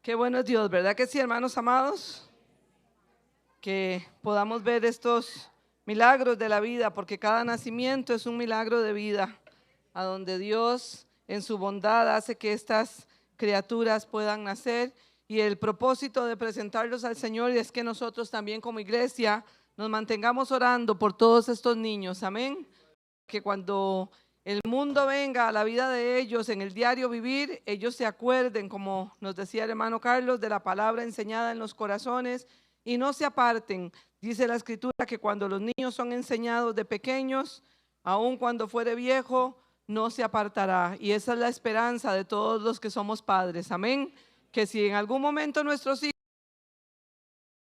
Qué bueno es Dios, ¿verdad que sí, hermanos amados? Que podamos ver estos milagros de la vida, porque cada nacimiento es un milagro de vida, a donde Dios en su bondad hace que estas criaturas puedan nacer. Y el propósito de presentarlos al Señor es que nosotros también como iglesia nos mantengamos orando por todos estos niños, amén. Que cuando el mundo venga a la vida de ellos en el diario vivir, ellos se acuerden, como nos decía el hermano Carlos, de la palabra enseñada en los corazones y no se aparten. Dice la escritura que cuando los niños son enseñados de pequeños, aun cuando fuere viejo, no se apartará. Y esa es la esperanza de todos los que somos padres, amén. Que si en algún momento nuestros hijos,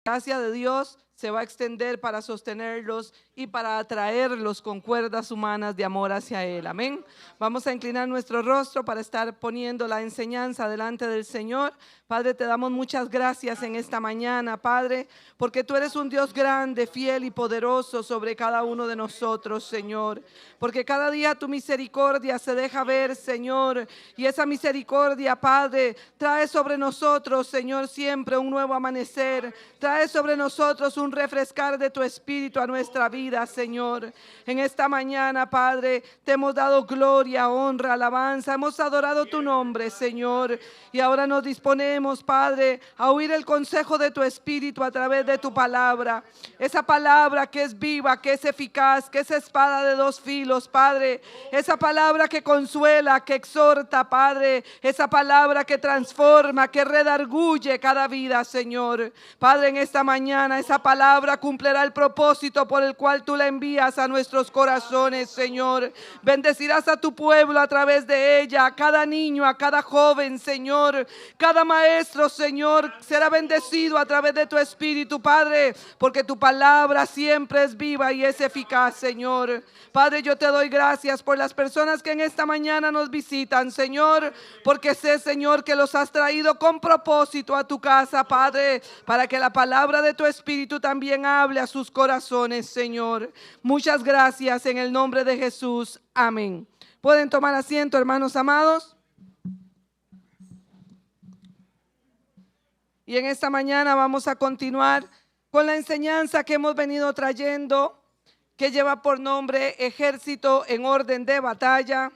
la gracia de Dios se va a extender para sostenerlos y para atraerlos con cuerdas humanas de amor hacia Él. Amén. Vamos a inclinar nuestro rostro para estar poniendo la enseñanza delante del Señor. Padre, te damos muchas gracias en esta mañana, Padre, porque tú eres un Dios grande, fiel y poderoso sobre cada uno de nosotros, Señor. Porque cada día tu misericordia se deja ver, Señor, y esa misericordia, Padre, trae sobre nosotros, Señor, siempre un nuevo amanecer. Trae sobre nosotros un refrescar de tu espíritu a nuestra vida, Señor. En esta mañana, Padre, te hemos dado gloria, honra, alabanza. Hemos adorado tu nombre, Señor. Y ahora nos disponemos, Padre, a oír el consejo de tu espíritu a través de tu palabra. Esa palabra que es viva, que es eficaz, que es espada de dos filos, Padre. Esa palabra que consuela, que exhorta, Padre. Esa palabra que transforma, que redarguye cada vida, Señor. Padre, en esta mañana esa palabra cumplirá el propósito por el cual tú la envías a nuestros corazones, Señor. Bendecirás a tu pueblo a través de ella, a cada niño, a cada joven, Señor. Cada maestro, Señor, será bendecido a través de tu espíritu, Padre, porque tu palabra siempre es viva y es eficaz, Señor. Padre, yo te doy gracias por las personas que en esta mañana nos visitan, Señor, porque sé, Señor, que los has traído con propósito a tu casa, Padre, para que la palabra de tu espíritu también hable a sus corazones, Señor. Muchas gracias en el nombre de Jesús. Amén. ¿Pueden tomar asiento, hermanos amados? Y en esta mañana vamos a continuar con la enseñanza que hemos venido trayendo, que lleva por nombre Ejército en orden de batalla,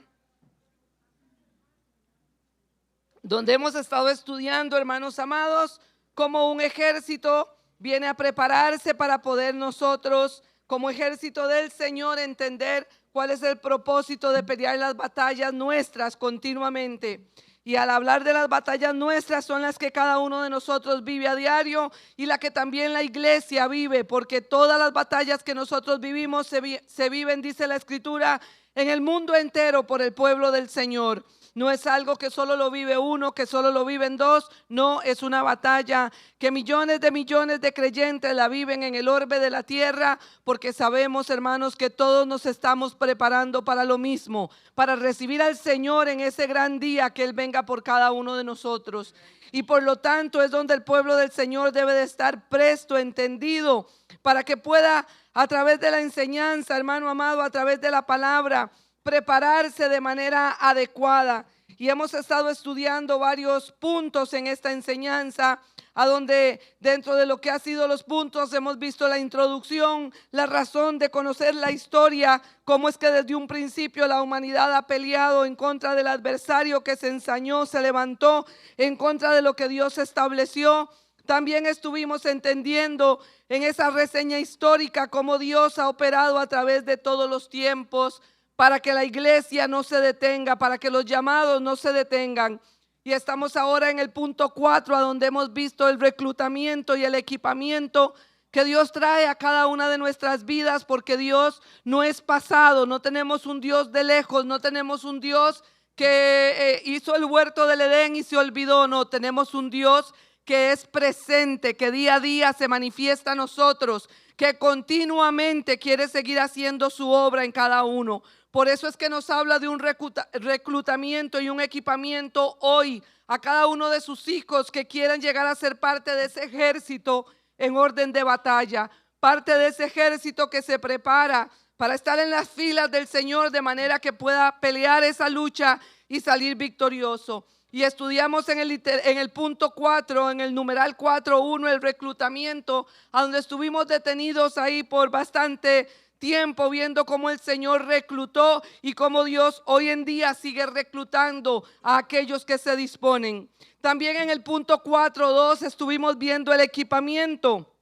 donde hemos estado estudiando, hermanos amados, cómo un ejército viene a prepararse para poder nosotros, como ejército del Señor, entender cuál es el propósito de pelear las batallas nuestras continuamente. Y al hablar de las batallas nuestras son las que cada uno de nosotros vive a diario y la que también la iglesia vive, porque todas las batallas que nosotros vivimos se viven, dice la Escritura, en el mundo entero por el pueblo del Señor. No es algo que solo lo vive uno, que solo lo viven dos. No, es una batalla que millones de creyentes la viven en el orbe de la tierra, porque sabemos, hermanos, que todos nos estamos preparando para lo mismo, para recibir al Señor en ese gran día que Él venga por cada uno de nosotros. Y por lo tanto es donde el pueblo del Señor debe de estar presto, entendido, para que pueda, a través de la enseñanza, hermano amado, a través de la palabra, prepararse de manera adecuada. Y hemos estado estudiando varios puntos en esta enseñanza, a donde dentro de lo que ha sido los puntos hemos visto la introducción, la razón de conocer la historia, cómo es que desde un principio la humanidad ha peleado en contra del adversario que se ensañó, se levantó en contra de lo que Dios estableció. También estuvimos entendiendo en esa reseña histórica cómo Dios ha operado a través de todos los tiempos, para que la iglesia no se detenga, para que los llamados no se detengan. Y estamos ahora en el punto 4, a donde hemos visto el reclutamiento y el equipamiento que Dios trae a cada una de nuestras vidas, porque Dios no es pasado, no tenemos un Dios de lejos, no tenemos un Dios que hizo el huerto del Edén y se olvidó. No, tenemos un Dios que es presente, que día a día se manifiesta a nosotros, que continuamente quiere seguir haciendo su obra en cada uno. Por eso es que nos habla de un reclutamiento y un equipamiento hoy a cada uno de sus hijos que quieran llegar a ser parte de ese ejército en orden de batalla, parte de ese ejército que se prepara para estar en las filas del Señor de manera que pueda pelear esa lucha y salir victorioso. y estudiamos en el punto 4, en el numeral 4.1, el reclutamiento, a donde estuvimos detenidos ahí por bastante tiempo viendo cómo el Señor reclutó y cómo Dios hoy en día sigue reclutando a aquellos que se disponen. También en el punto 4.2 estuvimos viendo el equipamiento.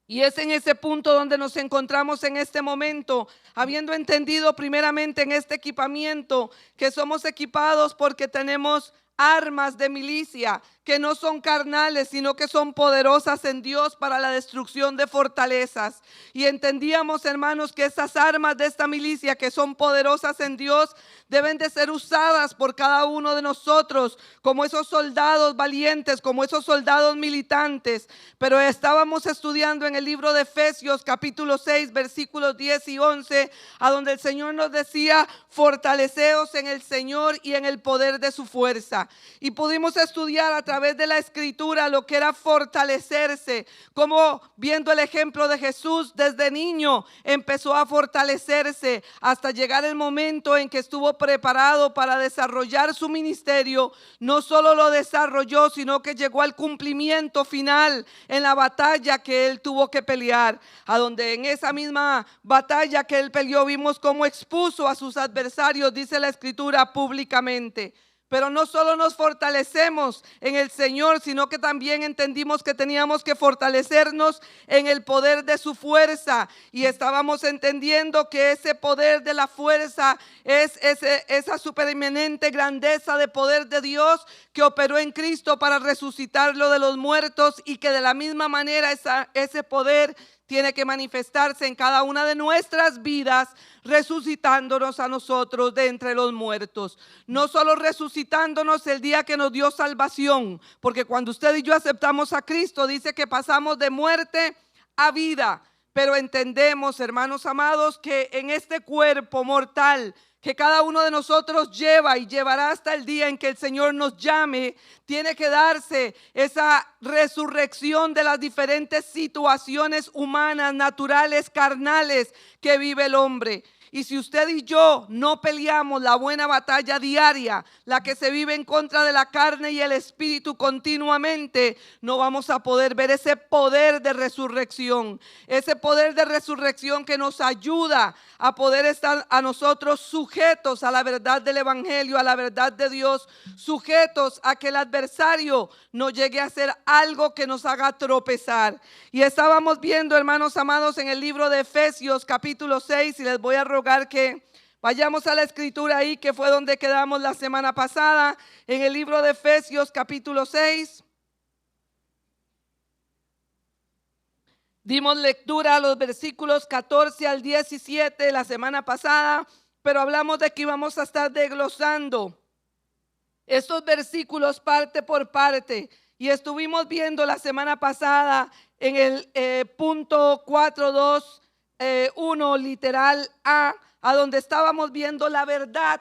Y es en ese punto donde nos encontramos en este momento, habiendo entendido primeramente en este equipamiento que somos equipados porque tenemos armas de milicia que no son carnales, sino que son poderosas en Dios para la destrucción de fortalezas. Y entendíamos, hermanos, que esas armas de esta milicia que son poderosas en Dios deben de ser usadas por cada uno de nosotros como esos soldados valientes, como esos soldados militantes. Pero estábamos estudiando en el libro de Efesios capítulo 6 versículos 10 y 11, a donde el Señor nos decía: fortaleceos en el Señor y en el poder de su fuerza. Y pudimos estudiar a través de la escritura lo que era fortalecerse, como viendo el ejemplo de Jesús desde niño empezó a fortalecerse hasta llegar el momento en que estuvo preparado para desarrollar su ministerio. No solo lo desarrolló, sino que llegó al cumplimiento final en la batalla que él tuvo que pelear, a donde en esa misma batalla que él peleó vimos cómo expuso a sus adversarios, dice la escritura, públicamente. Pero no solo nos fortalecemos en el Señor, sino que también entendimos que teníamos que fortalecernos en el poder de su fuerza. Y estábamos entendiendo que ese poder de la fuerza es esa supereminente grandeza de poder de Dios que operó en Cristo para resucitarlo de los muertos, y que de la misma manera ese poder tiene que manifestarse en cada una de nuestras vidas, resucitándonos a nosotros de entre los muertos. No solo resucitándonos el día que nos dio salvación, porque cuando usted y yo aceptamos a Cristo, dice que pasamos de muerte a vida. Pero entendemos, hermanos amados, que en este cuerpo mortal que cada uno de nosotros lleva y llevará hasta el día en que el Señor nos llame, tiene que darse esa resurrección de las diferentes situaciones humanas, naturales, carnales que vive el hombre. Y si usted y yo no peleamos la buena batalla diaria, la que se vive en contra de la carne y el espíritu continuamente, no vamos a poder ver ese poder de resurrección. Ese poder de resurrección que nos ayuda a poder estar a nosotros sujetos a la verdad del evangelio, a la verdad de Dios, sujetos a que el adversario no llegue a hacer algo que nos haga tropezar. Y estábamos viendo, hermanos amados, en el libro de Efesios capítulo 6, y les voy a rogar que vayamos a la escritura ahí, que fue donde quedamos la semana pasada, en el libro de Efesios capítulo 6. Dimos lectura a los versículos 14 al 17 la semana pasada, pero hablamos de que íbamos a estar desglosando estos versículos parte por parte. Y estuvimos viendo la semana pasada en el punto 4.2.1 literal A donde estábamos viendo la verdad.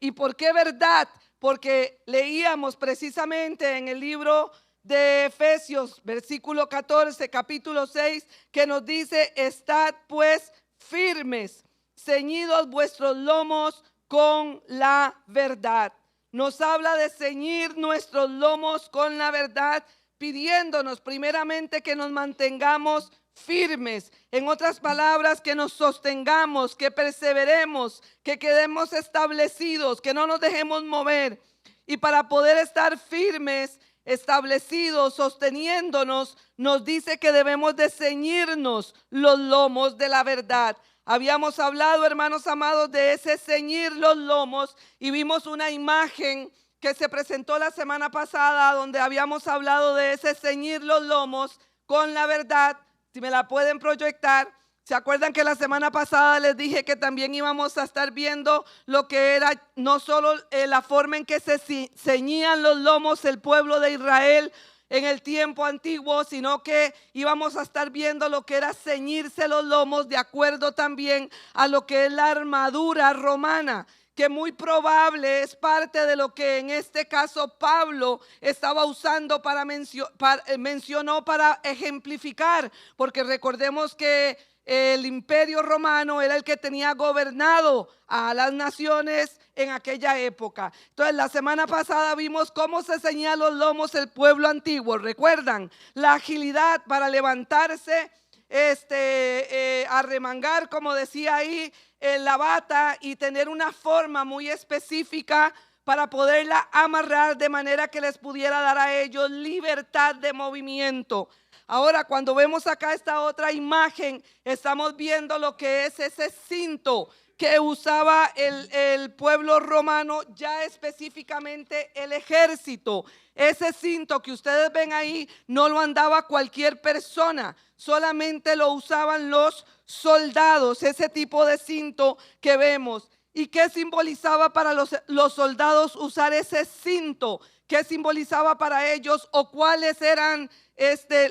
¿Y por qué verdad? Porque leíamos precisamente en el libro de Efesios, versículo 14, capítulo 6, que nos dice: estad pues firmes, ceñidos vuestros lomos con la verdad. Nos habla de ceñir nuestros lomos con la verdad, pidiéndonos primeramente que nos mantengamos firmes. En otras palabras, que nos sostengamos, que perseveremos, que quedemos establecidos, que no nos dejemos mover. Y para poder estar firmes, establecidos, sosteniéndonos, nos dice que debemos de ceñirnos los lomos de la verdad. Habíamos hablado, hermanos amados, de ese ceñir los lomos, y vimos una imagen que se presentó la semana pasada donde habíamos hablado de ese ceñir los lomos con la verdad. Si me la pueden proyectar. ¿Se acuerdan que la semana pasada les dije que también íbamos a estar viendo lo que era no solo la forma en que se ceñían los lomos el pueblo de Israel en el tiempo antiguo, sino que íbamos a estar viendo lo que era ceñirse los lomos de acuerdo también a lo que es la armadura romana, que muy probable es parte de lo que en este caso Pablo estaba usando mencionó para ejemplificar, porque recordemos que el imperio romano era el que tenía gobernado a las naciones en aquella época. Entonces la semana pasada vimos cómo se ceñía los lomos el pueblo antiguo. ¿Recuerdan? La agilidad para levantarse, arremangar, como decía ahí, la bata y tener una forma muy específica para poderla amarrar de manera que les pudiera dar a ellos libertad de movimiento. Ahora, cuando vemos acá esta otra imagen, estamos viendo lo que es ese cinto que usaba el pueblo romano, ya específicamente el ejército. Ese cinto que ustedes ven ahí no lo andaba cualquier persona, solamente lo usaban los soldados, ese tipo de cinto que vemos. ¿Y qué simbolizaba para los soldados usar ese cinto? ¿Qué simbolizaba para ellos o cuáles eran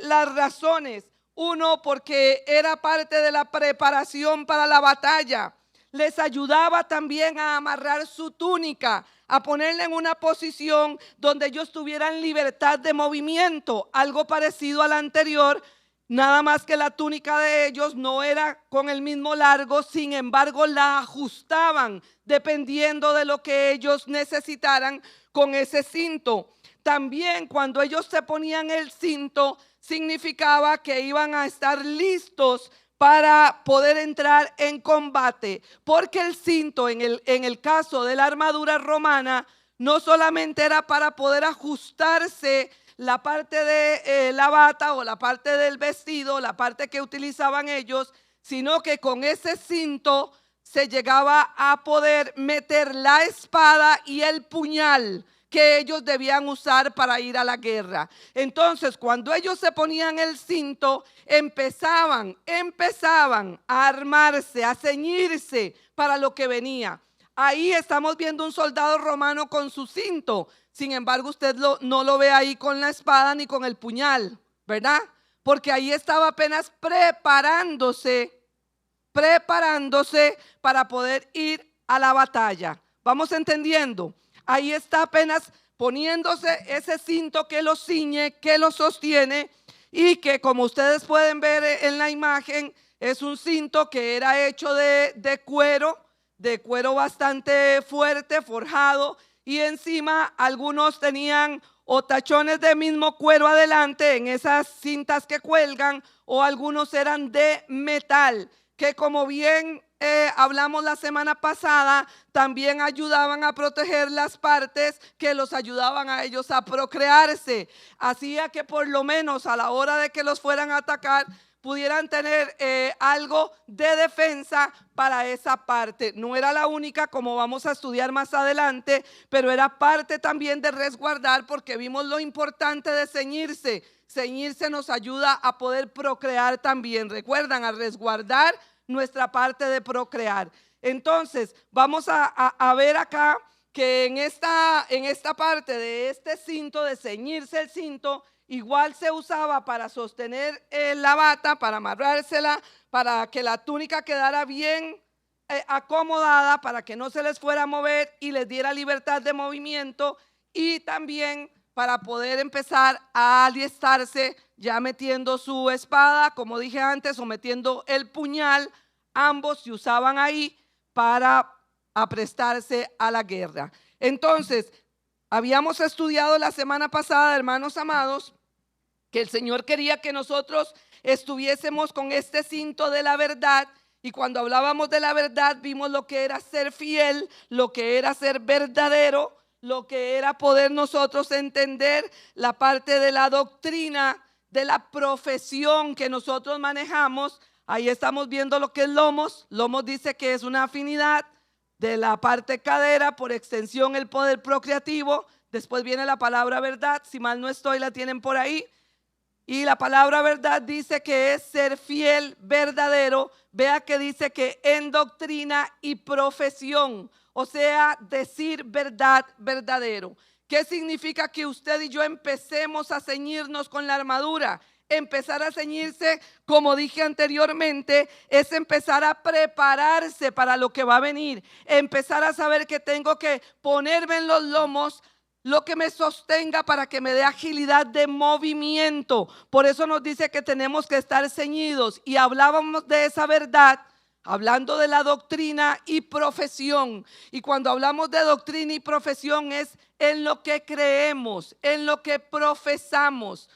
las razones? Uno, porque era parte de la preparación para la batalla. Les ayudaba también a amarrar su túnica, a ponerla en una posición donde ellos tuvieran libertad de movimiento, algo parecido al anterior. Nada más que la túnica de ellos no era con el mismo largo, sin embargo la ajustaban dependiendo de lo que ellos necesitaran con ese cinto. También cuando ellos se ponían el cinto, significaba que iban a estar listos para poder entrar en combate, porque el cinto en el caso de la armadura romana no solamente era para poder ajustarse la parte de la bata o la parte del vestido, la parte que utilizaban ellos, sino que con ese cinto se llegaba a poder meter la espada y el puñal que ellos debían usar para ir a la guerra. Entonces, cuando ellos se ponían el cinto, empezaban a armarse, a ceñirse para lo que venía. Ahí estamos viendo un soldado romano con su cinto. Sin embargo, usted no lo ve ahí con la espada ni con el puñal, ¿verdad? Porque ahí estaba apenas preparándose para poder ir a la batalla. ¿Vamos entendiendo? Ahí está apenas poniéndose ese cinto que lo ciñe, que lo sostiene y que, como ustedes pueden ver en la imagen, es un cinto que era hecho de cuero bastante fuerte, forjado, y encima algunos tenían o tachones de mismo cuero adelante en esas cintas que cuelgan, o algunos eran de metal, que como bien hablamos la semana pasada, también ayudaban a proteger las partes que los ayudaban a ellos a procrearse. Hacía que por lo menos a la hora de que los fueran a atacar, pudieran tener algo de defensa para esa parte. No era la única, como vamos a estudiar más adelante, pero era parte también de resguardar, porque vimos lo importante de ceñirse. Ceñirse nos ayuda a poder procrear también. Recuerdan, a resguardar nuestra parte de procrear. Entonces, vamos a ver acá que en esta parte de este cinto, de ceñirse el cinto, igual se usaba para sostener la bata, para amarrársela, para que la túnica quedara bien acomodada, para que no se les fuera a mover y les diera libertad de movimiento, y también para poder empezar a alistarse ya metiendo su espada, como dije antes, o metiendo el puñal. Ambos se usaban ahí para aprestarse a la guerra. Entonces, habíamos estudiado la semana pasada, hermanos amados, que el Señor quería que nosotros estuviésemos con este cinto de la verdad. Y cuando hablábamos de la verdad, vimos lo que era ser fiel, lo que era ser verdadero, lo que era poder nosotros entender la parte de la doctrina, de la profesión que nosotros manejamos. Ahí estamos viendo lo que es lomos. Lomos dice que es una afinidad de la parte cadera, por extensión el poder procreativo. Después viene la palabra verdad, si mal no estoy la tienen por ahí. Y la palabra verdad dice que es ser fiel, verdadero. Vea que dice que en doctrina y profesión, o sea, decir verdad, verdadero. ¿Qué significa que usted y yo empecemos a ceñirnos con la armadura? Empezar a ceñirse, como dije anteriormente, es empezar a prepararse para lo que va a venir. Empezar a saber que tengo que ponerme en los lomos, lo que me sostenga para que me dé agilidad de movimiento. Por eso nos dice que tenemos que estar ceñidos. Y hablábamos de esa verdad, hablando de la doctrina y profesión. Y cuando hablamos de doctrina y profesión es en lo que creemos, en lo que profesamos.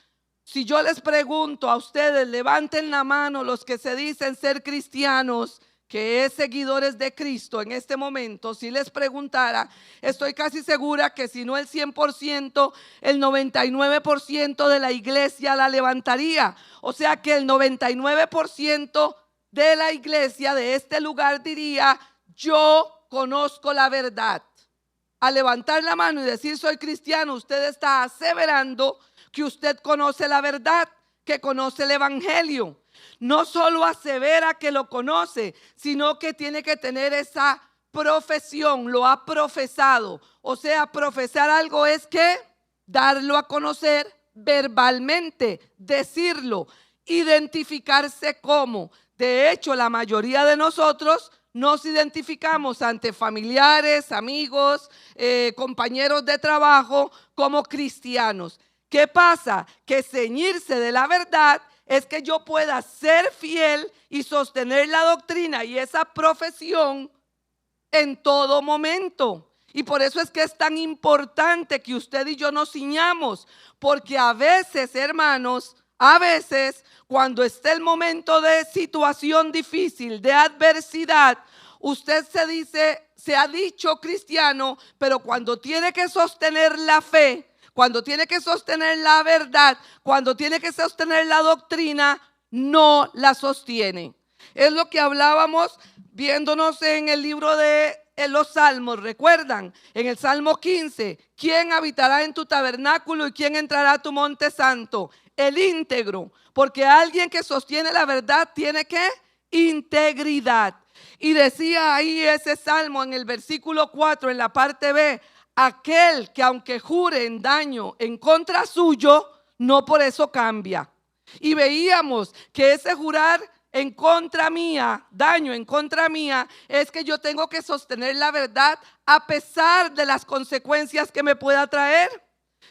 Si yo les pregunto a ustedes, levanten la mano los que se dicen ser cristianos, que es seguidores de Cristo en este momento. Si les preguntara, estoy casi segura que si no el 100%, el 99% de la iglesia la levantaría. O sea que el 99% de la iglesia de este lugar diría: yo conozco la verdad. Al levantar la mano y decir soy cristiano, usted está aseverando que usted conoce la verdad, que conoce el evangelio. No solo asevera que lo conoce, sino que tiene que tener esa profesión, lo ha profesado. O sea, profesar algo es que darlo a conocer verbalmente, decirlo, identificarse como. De hecho, la mayoría de nosotros nos identificamos ante familiares, amigos, compañeros de trabajo como cristianos. ¿Qué pasa? Que ceñirse de la verdad es que yo pueda ser fiel y sostener la doctrina y esa profesión en todo momento. Y por eso es que es tan importante que usted y yo nos ciñamos, porque a veces, hermanos, a veces cuando esté el momento de situación difícil, de adversidad, usted se ha dicho cristiano, pero cuando tiene que sostener la fe, cuando tiene que sostener la verdad, cuando tiene que sostener la doctrina, no la sostiene. Es lo que hablábamos viéndonos en el libro de los Salmos. ¿Recuerdan? En el Salmo 15, ¿quién habitará en tu tabernáculo y quién entrará a tu monte santo? El íntegro, porque alguien que sostiene la verdad tiene que integridad. Y decía ahí ese salmo en el versículo 4, en la parte B: aquel que aunque jure en daño en contra suyo, no por eso cambia. Y veíamos que ese jurar en contra mía, daño en contra mía, es que yo tengo que sostener la verdad a pesar de las consecuencias que me pueda traer.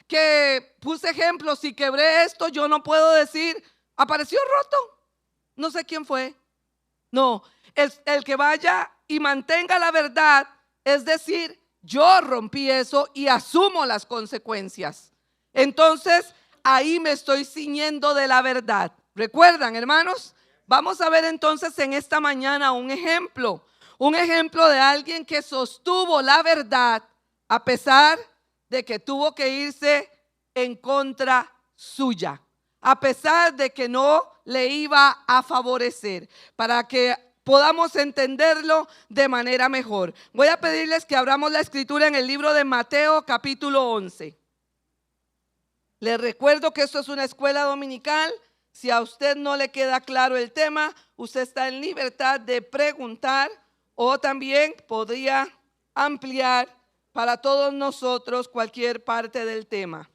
Que puse ejemplos: si quebré esto, yo no puedo decir apareció roto, no sé quién fue. No, el que vaya y mantenga la verdad, es decir, yo rompí eso y asumo las consecuencias. Entonces, ahí me estoy ciñendo de la verdad. ¿Recuerdan, hermanos? Vamos a ver entonces en esta mañana un ejemplo de alguien que sostuvo la verdad a pesar de que tuvo que irse en contra suya, a pesar de que no le iba a favorecer, para que podamos entenderlo de manera mejor. Voy a pedirles que abramos la escritura en el libro de Mateo capítulo 11. Les recuerdo que esto es una escuela dominical. Si a usted no le queda claro el tema, usted está en libertad de preguntar o también podría ampliar para todos nosotros cualquier parte del tema.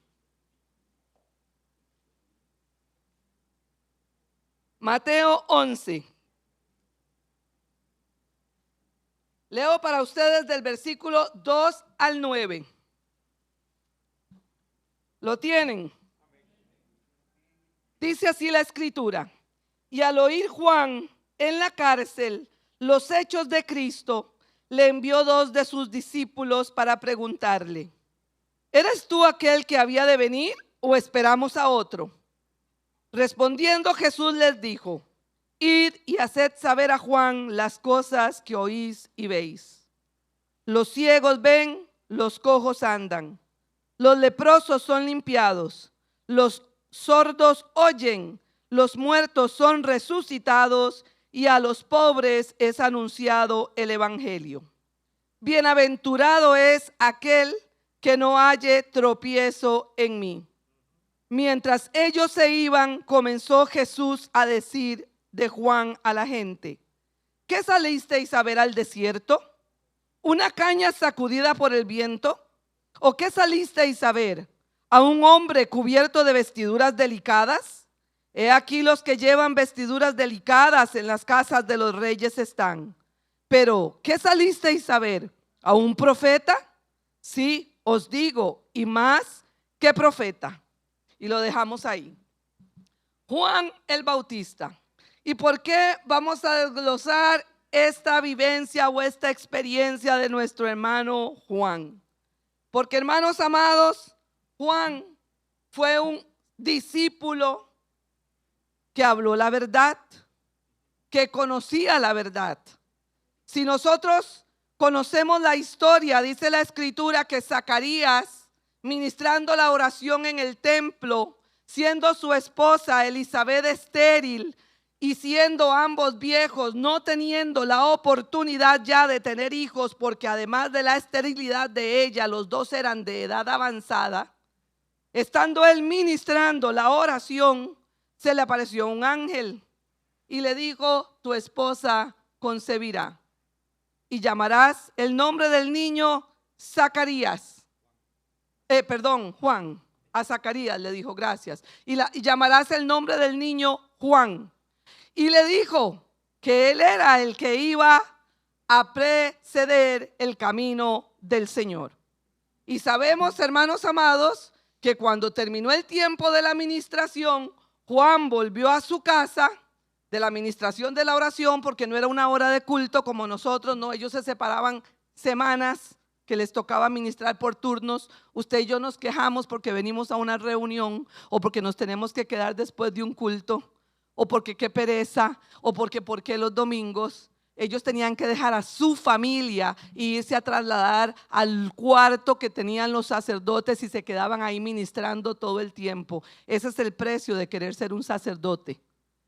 Mateo 11. Leo para ustedes del versículo 2 al 9. ¿Lo tienen? Dice así la escritura: y al oír Juan en la cárcel los hechos de Cristo, le envió 2 de sus discípulos para preguntarle: ¿eres tú aquel que había de venir o esperamos a otro? Respondiendo Jesús les dijo: id y haced saber a Juan las cosas que oís y veis. Los ciegos ven, los cojos andan, los leprosos son limpiados, los sordos oyen, los muertos son resucitados y a los pobres es anunciado el evangelio. Bienaventurado es aquel que no halle tropiezo en mí. Mientras ellos se iban, comenzó Jesús a decir de Juan a la gente: ¿qué salisteis a ver al desierto? ¿Una caña sacudida por el viento? ¿O qué salisteis a ver? ¿A un hombre cubierto de vestiduras delicadas? He aquí los que llevan vestiduras delicadas en las casas de los reyes están. Pero, ¿qué salisteis a ver? ¿A un profeta? Sí, os digo, y más que profeta. Y lo dejamos ahí. Juan el Bautista. ¿Y por qué vamos a desglosar esta vivencia o esta experiencia de nuestro hermano Juan? Porque, hermanos amados, Juan fue un discípulo que habló la verdad, que conocía la verdad. Si nosotros conocemos la historia, dice la escritura que Zacarías, ministrando la oración en el templo, siendo su esposa Elizabeth estéril y siendo ambos viejos, no teniendo la oportunidad ya de tener hijos, porque además de la esterilidad de ella, los dos eran de edad avanzada, estando él ministrando la oración, se le apareció un ángel y le dijo: tu esposa concebirá y llamarás el nombre del niño Zacarías. Juan. A Zacarías le dijo, gracias. Y llamarás el nombre del niño Juan. Y le dijo que él era el que iba a preceder el camino del Señor. Y sabemos, hermanos amados, que cuando terminó el tiempo de la administración, Juan volvió a su casa de la administración de la oración, porque no era una hora de culto como nosotros, no, ellos se separaban semanas que les tocaba ministrar por turnos. Usted y yo nos quejamos porque venimos a una reunión, o porque nos tenemos que quedar después de un culto, o porque qué pereza, o porque ¿por qué los domingos? Ellos tenían que dejar a su familia e irse a trasladar al cuarto que tenían los sacerdotes y se quedaban ahí ministrando todo el tiempo. Ese es el precio de querer ser un sacerdote.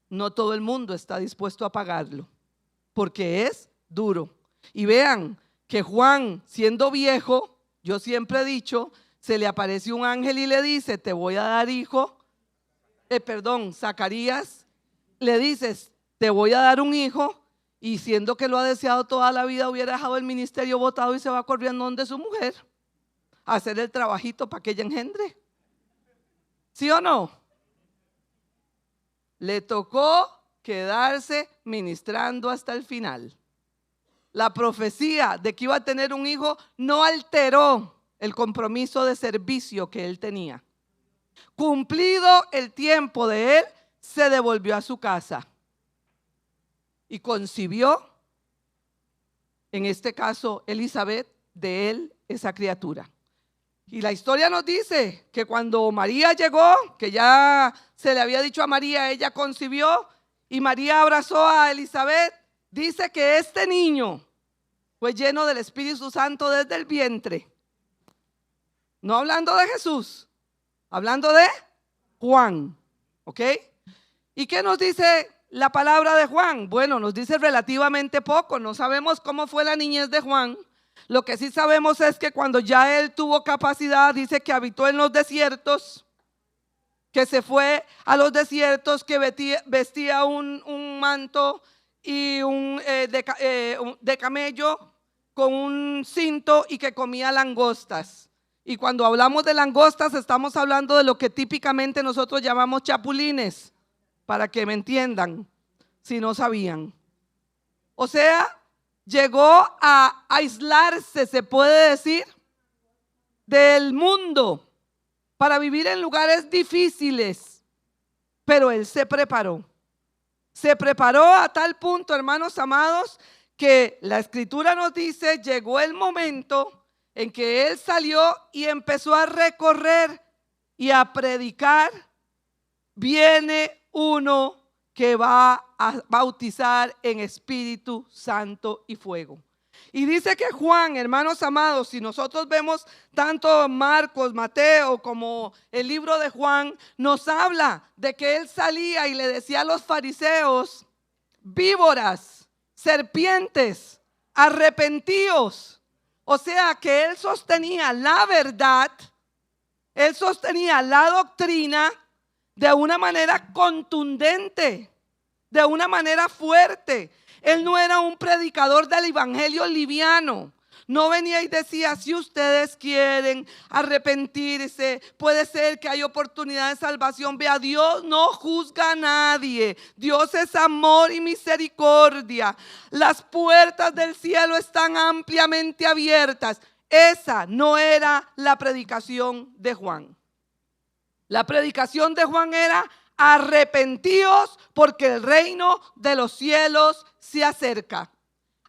No todo el mundo está dispuesto a pagarlo, porque es duro. Y vean que Juan, siendo viejo, yo siempre he dicho, se le aparece un ángel y le dice: te voy a dar hijo. Zacarías le dices: te voy a dar un hijo. Y siendo que lo ha deseado toda la vida, hubiera dejado el ministerio botado y se va corriendo donde su mujer a hacer el trabajito para que ella engendre. ¿Sí o no? Le tocó quedarse ministrando hasta el final. La profecía de que iba a tener un hijo no alteró el compromiso de servicio que él tenía. Cumplido el tiempo de él, se devolvió a su casa y concibió, en este caso Elizabeth, de él esa criatura. Y la historia nos dice que cuando María llegó, que ya se le había dicho a María, ella concibió y María abrazó a Elizabeth. Dice que este niño fue lleno del Espíritu Santo desde el vientre. No hablando de Jesús, hablando de Juan. ¿Ok? ¿Y qué nos dice la palabra de Juan? Bueno, nos dice relativamente poco. No sabemos cómo fue la niñez de Juan. Lo que sí sabemos es que cuando ya él tuvo capacidad, dice que habitó en los desiertos, que se fue a los desiertos, que vestía un manto y de camello con un cinto y que comía langostas. Y cuando hablamos de langostas estamos hablando de lo que típicamente nosotros llamamos chapulines, para que me entiendan, si no sabían. O sea, llegó a aislarse, se puede decir, del mundo para vivir en lugares difíciles, pero él se preparó. Se preparó a tal punto, hermanos amados, que la escritura nos dice, llegó el momento en que él salió y empezó a recorrer y a predicar. Viene uno que va a bautizar en Espíritu Santo y fuego. Y dice que Juan, hermanos amados, si nosotros vemos tanto Marcos, Mateo como el libro de Juan, nos habla de que él salía y le decía a los fariseos: víboras, serpientes, arrepentíos. O sea que él sostenía la verdad, él sostenía la doctrina de una manera contundente, de una manera fuerte. Él no era un predicador del evangelio liviano. No venía y decía: si ustedes quieren arrepentirse, puede ser que hay oportunidad de salvación. Vea, Dios no juzga a nadie. Dios es amor y misericordia. Las puertas del cielo están ampliamente abiertas. esa no era la predicación de Juan. La predicación de Juan era: arrepentíos porque el reino de los cielos se acerca.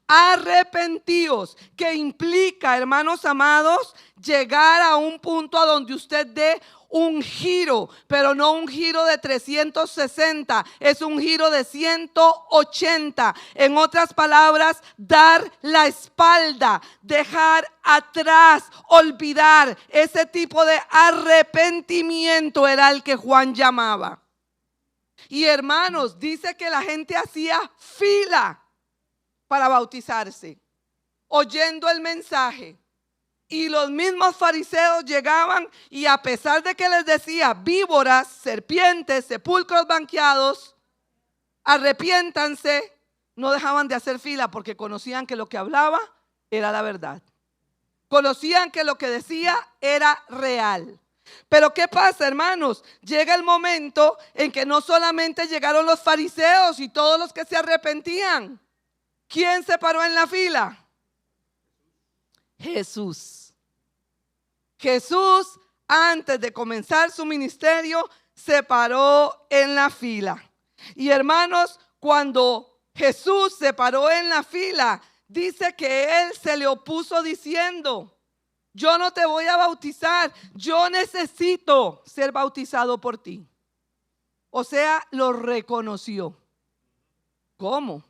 Arrepentíos, que implica, hermanos amados, llegar a un punto a donde usted dé un giro, pero no un giro de 360, es un giro de 180. En otras palabras, dar la espalda, dejar atrás, olvidar. Ese tipo de arrepentimiento era el que Juan llamaba. Y hermanos, dice que la gente hacía fila para bautizarse, oyendo el mensaje. Y los mismos fariseos llegaban y, a pesar de que les decía víboras, serpientes, sepulcros blanqueados, arrepiéntanse, no dejaban de hacer fila porque conocían que lo que hablaba era la verdad. Conocían que lo que decía era real. Pero ¿qué pasa, hermanos? Llega el momento en que no solamente llegaron los fariseos y todos los que se arrepentían. ¿Quién se paró en la fila? Jesús. Jesús, antes de comenzar su ministerio, se paró en la fila. Y hermanos, cuando Jesús se paró en la fila, dice que él se le opuso diciendo: yo no te voy a bautizar, yo necesito ser bautizado por ti. O sea, lo reconoció. ¿Cómo?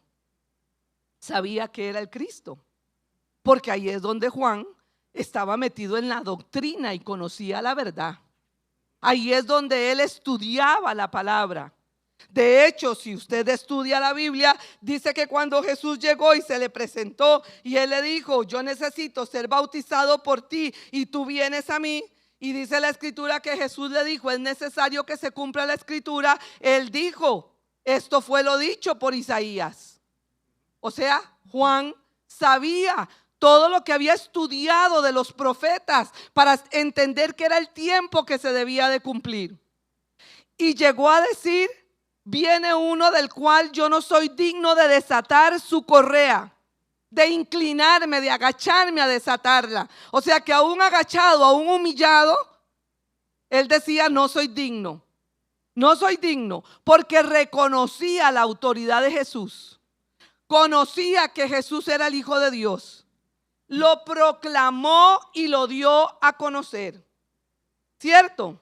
Sabía que era el Cristo, porque ahí es donde Juan estaba metido en la doctrina y conocía la verdad. Ahí es donde él estudiaba la palabra. De hecho, si usted estudia la Biblia, dice que cuando Jesús llegó y se le presentó y él le dijo: yo necesito ser bautizado por ti y tú vienes a mí. Y dice la escritura que Jesús le dijo: es necesario que se cumpla la escritura. Él dijo: esto fue lo dicho por Isaías. O sea, Juan sabía todo lo que había estudiado de los profetas para entender que era el tiempo que se debía de cumplir. Y llegó a decir: viene uno del cual yo no soy digno de desatar su correa, de inclinarme, de agacharme a desatarla. O sea que aún agachado, aún humillado, él decía: no soy digno. No soy digno, porque reconocía la autoridad de Jesús. Conocía que Jesús era el Hijo de Dios. Lo proclamó y lo dio a conocer. ¿Cierto?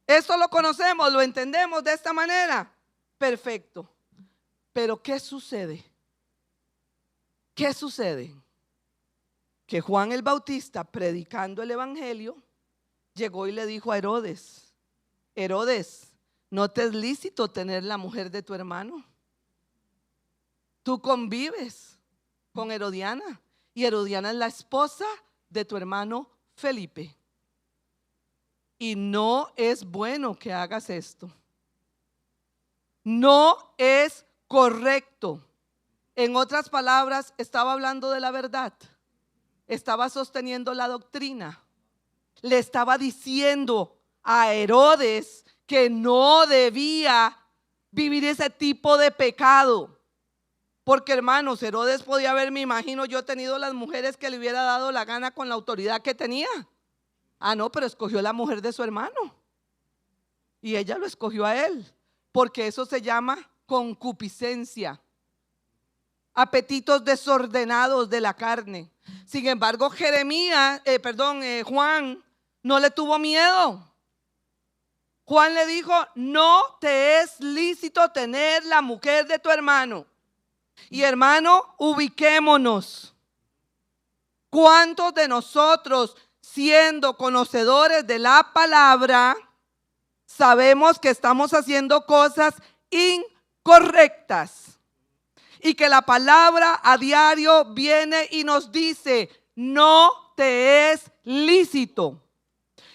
Esto lo conocemos, lo entendemos de esta manera. Perfecto. Pero ¿qué sucede? ¿Qué sucede? Que Juan el Bautista, predicando el evangelio, llegó y le dijo a Herodes: Herodes, ¿no te es lícito tener la mujer de tu hermano? Tú convives con Herodiana y Herodiana es la esposa de tu hermano Felipe. Y no es bueno que hagas esto. No es correcto. En otras palabras, estaba hablando de la verdad. Estaba sosteniendo la doctrina. Le estaba diciendo a Herodes que no debía vivir ese tipo de pecado. Porque, hermanos, Herodes podía haber, me imagino yo, tenido las mujeres que le hubiera dado la gana con la autoridad que tenía. Ah, no, pero escogió la mujer de su hermano. Y ella lo escogió a él. Porque eso se llama concupiscencia. Apetitos desordenados de la carne. Sin embargo, Juan no le tuvo miedo. Juan le dijo: no te es lícito tener la mujer de tu hermano. Y hermano, ubiquémonos. ¿Cuántos de nosotros, siendo conocedores de la palabra, sabemos que estamos haciendo cosas incorrectas? Y que la palabra a diario viene y nos dice: no te es lícito.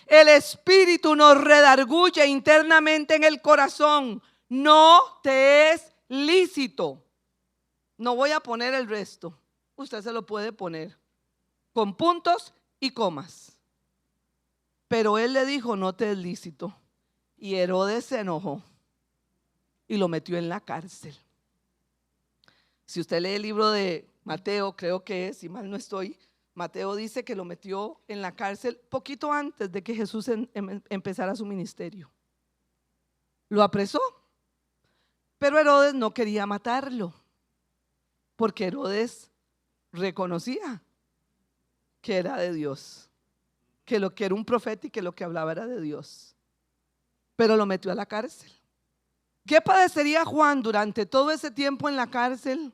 El Espíritu nos redarguye internamente en el corazón: no te es lícito. No voy a poner el resto. Usted se lo puede poner con puntos y comas. Pero él le dijo: no te es lícito. Y Herodes se enojó y lo metió en la cárcel. Si usted lee el libro de Mateo, creo que es, si mal no estoy, Mateo dice que lo metió en la cárcel poquito antes de que Jesús empezara su ministerio. Lo apresó, pero Herodes no quería matarlo, porque Herodes reconocía que era de Dios, que lo que era un profeta y que lo que hablaba era de Dios, pero lo metió a la cárcel. ¿Qué padecería Juan durante todo ese tiempo en la cárcel?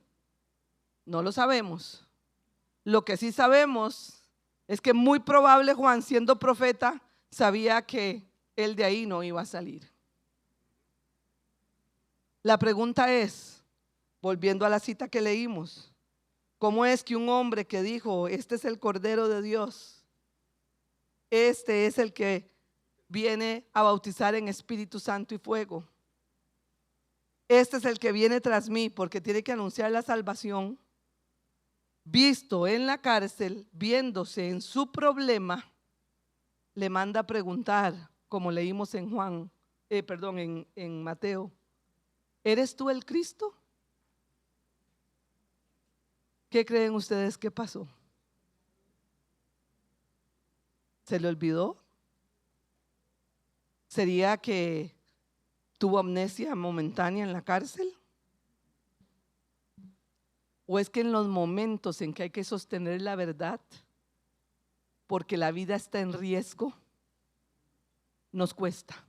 No lo sabemos. Lo que sí sabemos es que muy probable Juan, siendo profeta, sabía que él de ahí no iba a salir. La pregunta es, volviendo a la cita que leímos, ¿cómo es que un hombre que dijo, este es el Cordero de Dios, este es el que viene a bautizar en Espíritu Santo y fuego, este es el que viene tras mí porque tiene que anunciar la salvación, visto en la cárcel, viéndose en su problema, le manda a preguntar, como leímos en en Mateo, ¿eres tú el Cristo? ¿Qué creen ustedes que pasó? ¿Se le olvidó? ¿Sería que tuvo amnesia momentánea en la cárcel? ¿O es que en los momentos en que hay que sostener la verdad, porque la vida está en riesgo, nos cuesta?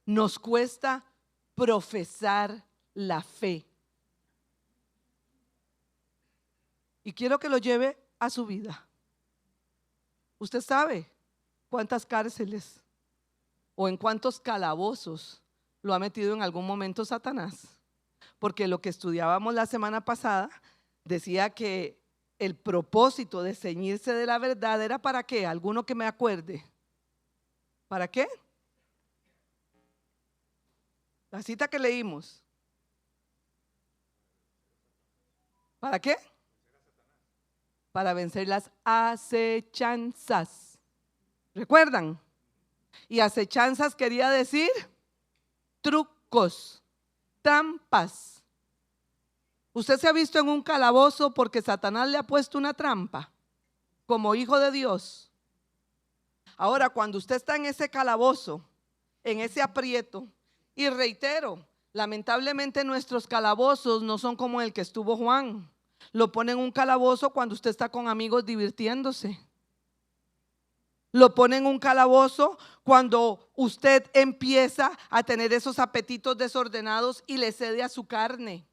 Nos cuesta profesar la fe. Y quiero que lo lleve a su vida. Usted sabe cuántas cárceles o en cuántos calabozos lo ha metido en algún momento Satanás. Porque lo que estudiábamos la semana pasada decía que el propósito de ceñirse de la verdad era ¿para qué? ¿Alguno que me acuerde? ¿Para qué? La cita que leímos. ¿Para qué? Para vencer las acechanzas. ¿Recuerdan? Y acechanzas quería decir trucos, trampas. ¿Usted se ha visto en un calabozo porque Satanás le ha puesto una trampa como hijo de Dios? Ahora, cuando usted está en ese calabozo, en ese aprieto, y reitero, lamentablemente nuestros calabozos no son como el que estuvo Juan. Lo pone en un calabozo cuando usted está con amigos divirtiéndose. Lo pone en un calabozo cuando usted empieza a tener esos apetitos desordenados y le cede a su carne.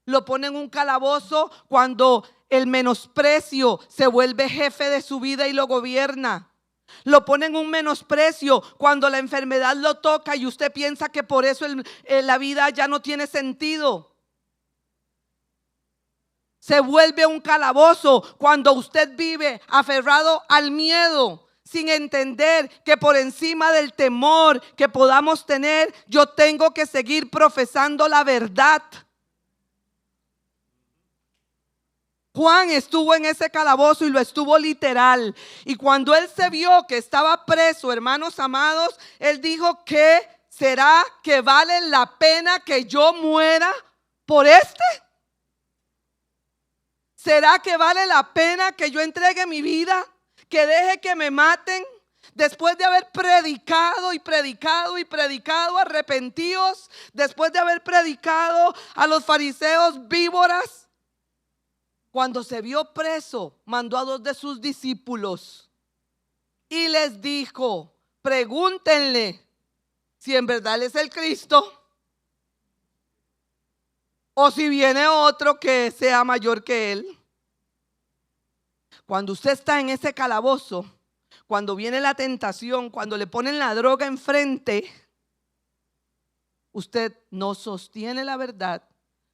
Lo pone en un calabozo cuando el menosprecio se vuelve jefe de su vida y lo gobierna. Lo pone en un menosprecio cuando la enfermedad lo toca y usted piensa que por eso la vida ya no tiene sentido. Se vuelve un calabozo cuando usted vive aferrado al miedo, sin entender que por encima del temor que podamos tener, yo tengo que seguir profesando la verdad. Juan estuvo en ese calabozo y lo estuvo literal. Y cuando él se vio que estaba preso, hermanos amados, él dijo: ¿qué será que vale la pena que yo muera por este? ¿Será que vale la pena que yo entregue mi vida? ¿Que deje que me maten? Después de haber predicado y predicado y predicado, arrepentidos, después de haber predicado a los fariseos víboras, cuando se vio preso, mandó a 2 de sus discípulos y les dijo: pregúntenle si en verdad él es el Cristo o si viene otro que sea mayor que él. Cuando usted está en ese calabozo, cuando viene la tentación, cuando le ponen la droga enfrente, usted no sostiene la verdad.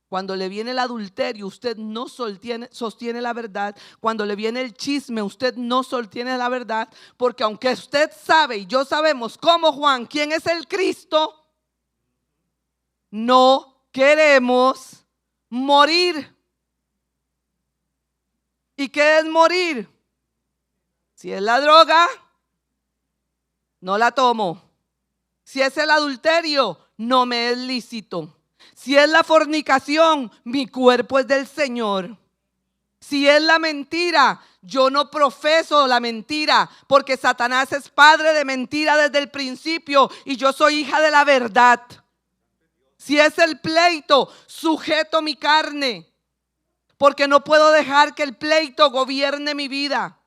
Cuando le viene el adulterio, usted no sostiene la verdad. Cuando le viene el chisme, usted no sostiene la verdad. Porque aunque usted sabe y yo sabemos como Juan quién es el Cristo, no queremos morir. ¿Y qué es morir? Si es la droga, no la tomo. Si es el adulterio, no me es lícito. Si es la fornicación, mi cuerpo es del Señor. Si es la mentira, yo no profeso la mentira, porque Satanás es padre de mentira desde el principio y yo soy hija de la verdad. Si es el pleito, sujeto mi carne, porque no puedo dejar que el pleito gobierne mi vida.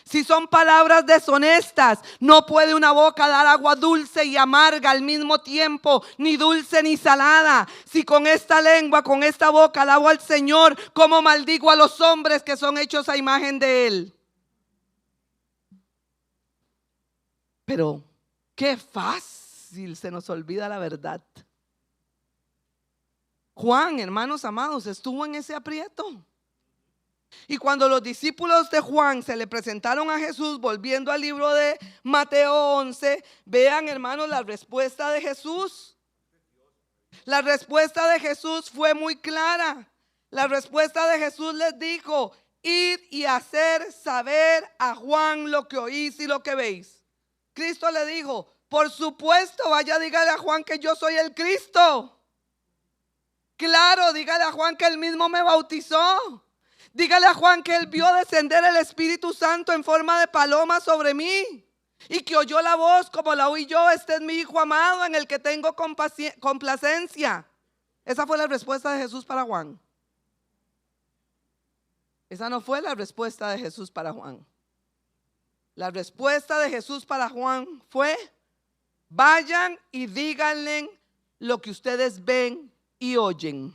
Si son palabras deshonestas, no puede una boca dar agua dulce y amarga al mismo tiempo, ni dulce ni salada. Si con esta lengua, con esta boca alabo al Señor, ¿cómo maldigo a los hombres que son hechos a imagen de Él? Pero qué fácil se nos olvida la verdad. Juan, hermanos amados, estuvo en ese aprieto. Y cuando los discípulos de Juan se le presentaron a Jesús, volviendo al libro de Mateo 11, vean, hermanos, la respuesta de Jesús. La respuesta de Jesús fue muy clara. La respuesta de Jesús les dijo: id y hacer saber a Juan lo que oís y lo que veis. Cristo le dijo: por supuesto, vaya, dígale a Juan que yo soy el Cristo. Claro, dígale a Juan que él mismo me bautizó. Dígale a Juan que él vio descender el Espíritu Santo en forma de paloma sobre mí y que oyó la voz como la oí yo: este es mi Hijo amado en el que tengo complacencia. Esa fue la respuesta de Jesús para Juan. Esa no fue la respuesta de Jesús para Juan. La respuesta de Jesús para Juan fue: vayan y díganle lo que ustedes ven y oyen.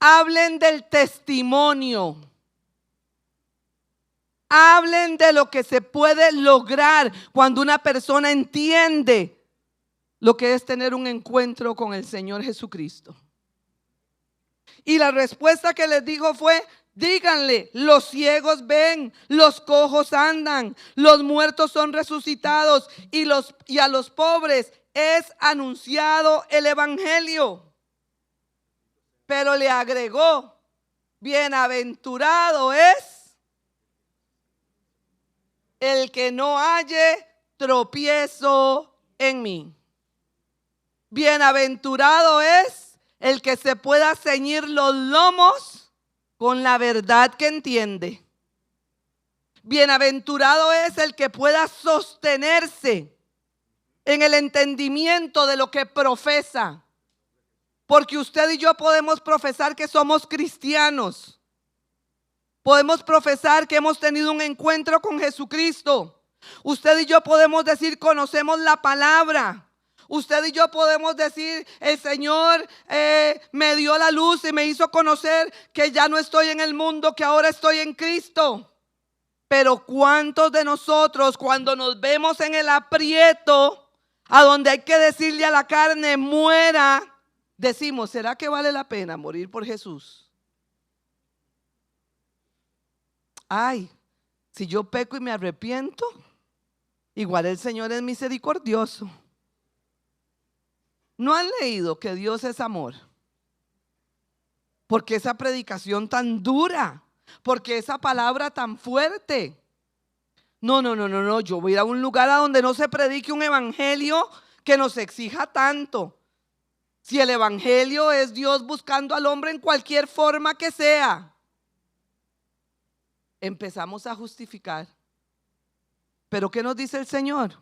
Hablen del testimonio. Hablen de lo que se puede lograr cuando una persona entiende lo que es tener un encuentro con el Señor Jesucristo. Y la respuesta que les dijo fue: díganle, los ciegos ven, los cojos andan, los muertos son resucitados y a los pobres es anunciado el evangelio. Pero le agregó: bienaventurado es el que no halle tropiezo en mí. Bienaventurado es el que se pueda ceñir los lomos con la verdad que entiende. Bienaventurado es el que pueda sostenerse en el entendimiento de lo que profesa. Porque usted y yo podemos profesar que somos cristianos. Podemos profesar que hemos tenido un encuentro con Jesucristo. Usted y yo podemos decir: conocemos la palabra. Usted y yo podemos decir: el Señor me dio la luz y me hizo conocer que ya no estoy en el mundo, que ahora estoy en Cristo. Pero ¿cuántos de nosotros, cuando nos vemos en el aprieto, a donde hay que decirle a la carne muera, decimos: ¿será que vale la pena morir por Jesús? Ay, si yo peco y me arrepiento, igual el Señor es misericordioso. ¿No han leído que Dios es amor? ¿Por qué esa predicación tan dura? ¿Por qué esa palabra tan fuerte? No, yo voy a ir a un lugar a donde no se predique un evangelio que nos exija tanto. Si el evangelio es Dios buscando al hombre en cualquier forma que sea, empezamos a justificar. Pero ¿qué nos dice el Señor?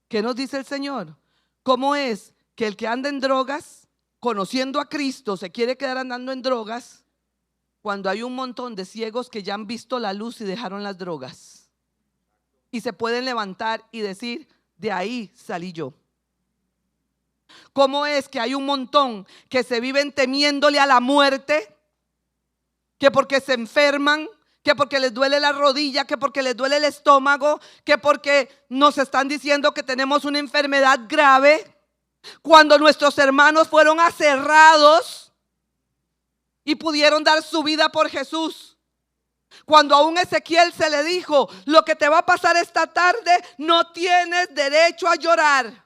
¿Qué nos dice el Señor? ¿Cómo es que el que anda en drogas, conociendo a Cristo, se quiere quedar andando en drogas cuando hay un montón de ciegos que ya han visto la luz y dejaron las drogas? Y se pueden levantar y decir: de ahí salí yo. ¿Cómo es que hay un montón que se viven temiéndole a la muerte? Que porque se enferman, que porque les duele la rodilla, que porque les duele el estómago, que porque nos están diciendo que tenemos una enfermedad grave, cuando nuestros hermanos fueron aserrados y pudieron dar su vida por Jesús. Cuando a un Ezequiel se le dijo: lo que te va a pasar esta tarde, no tienes derecho a llorar.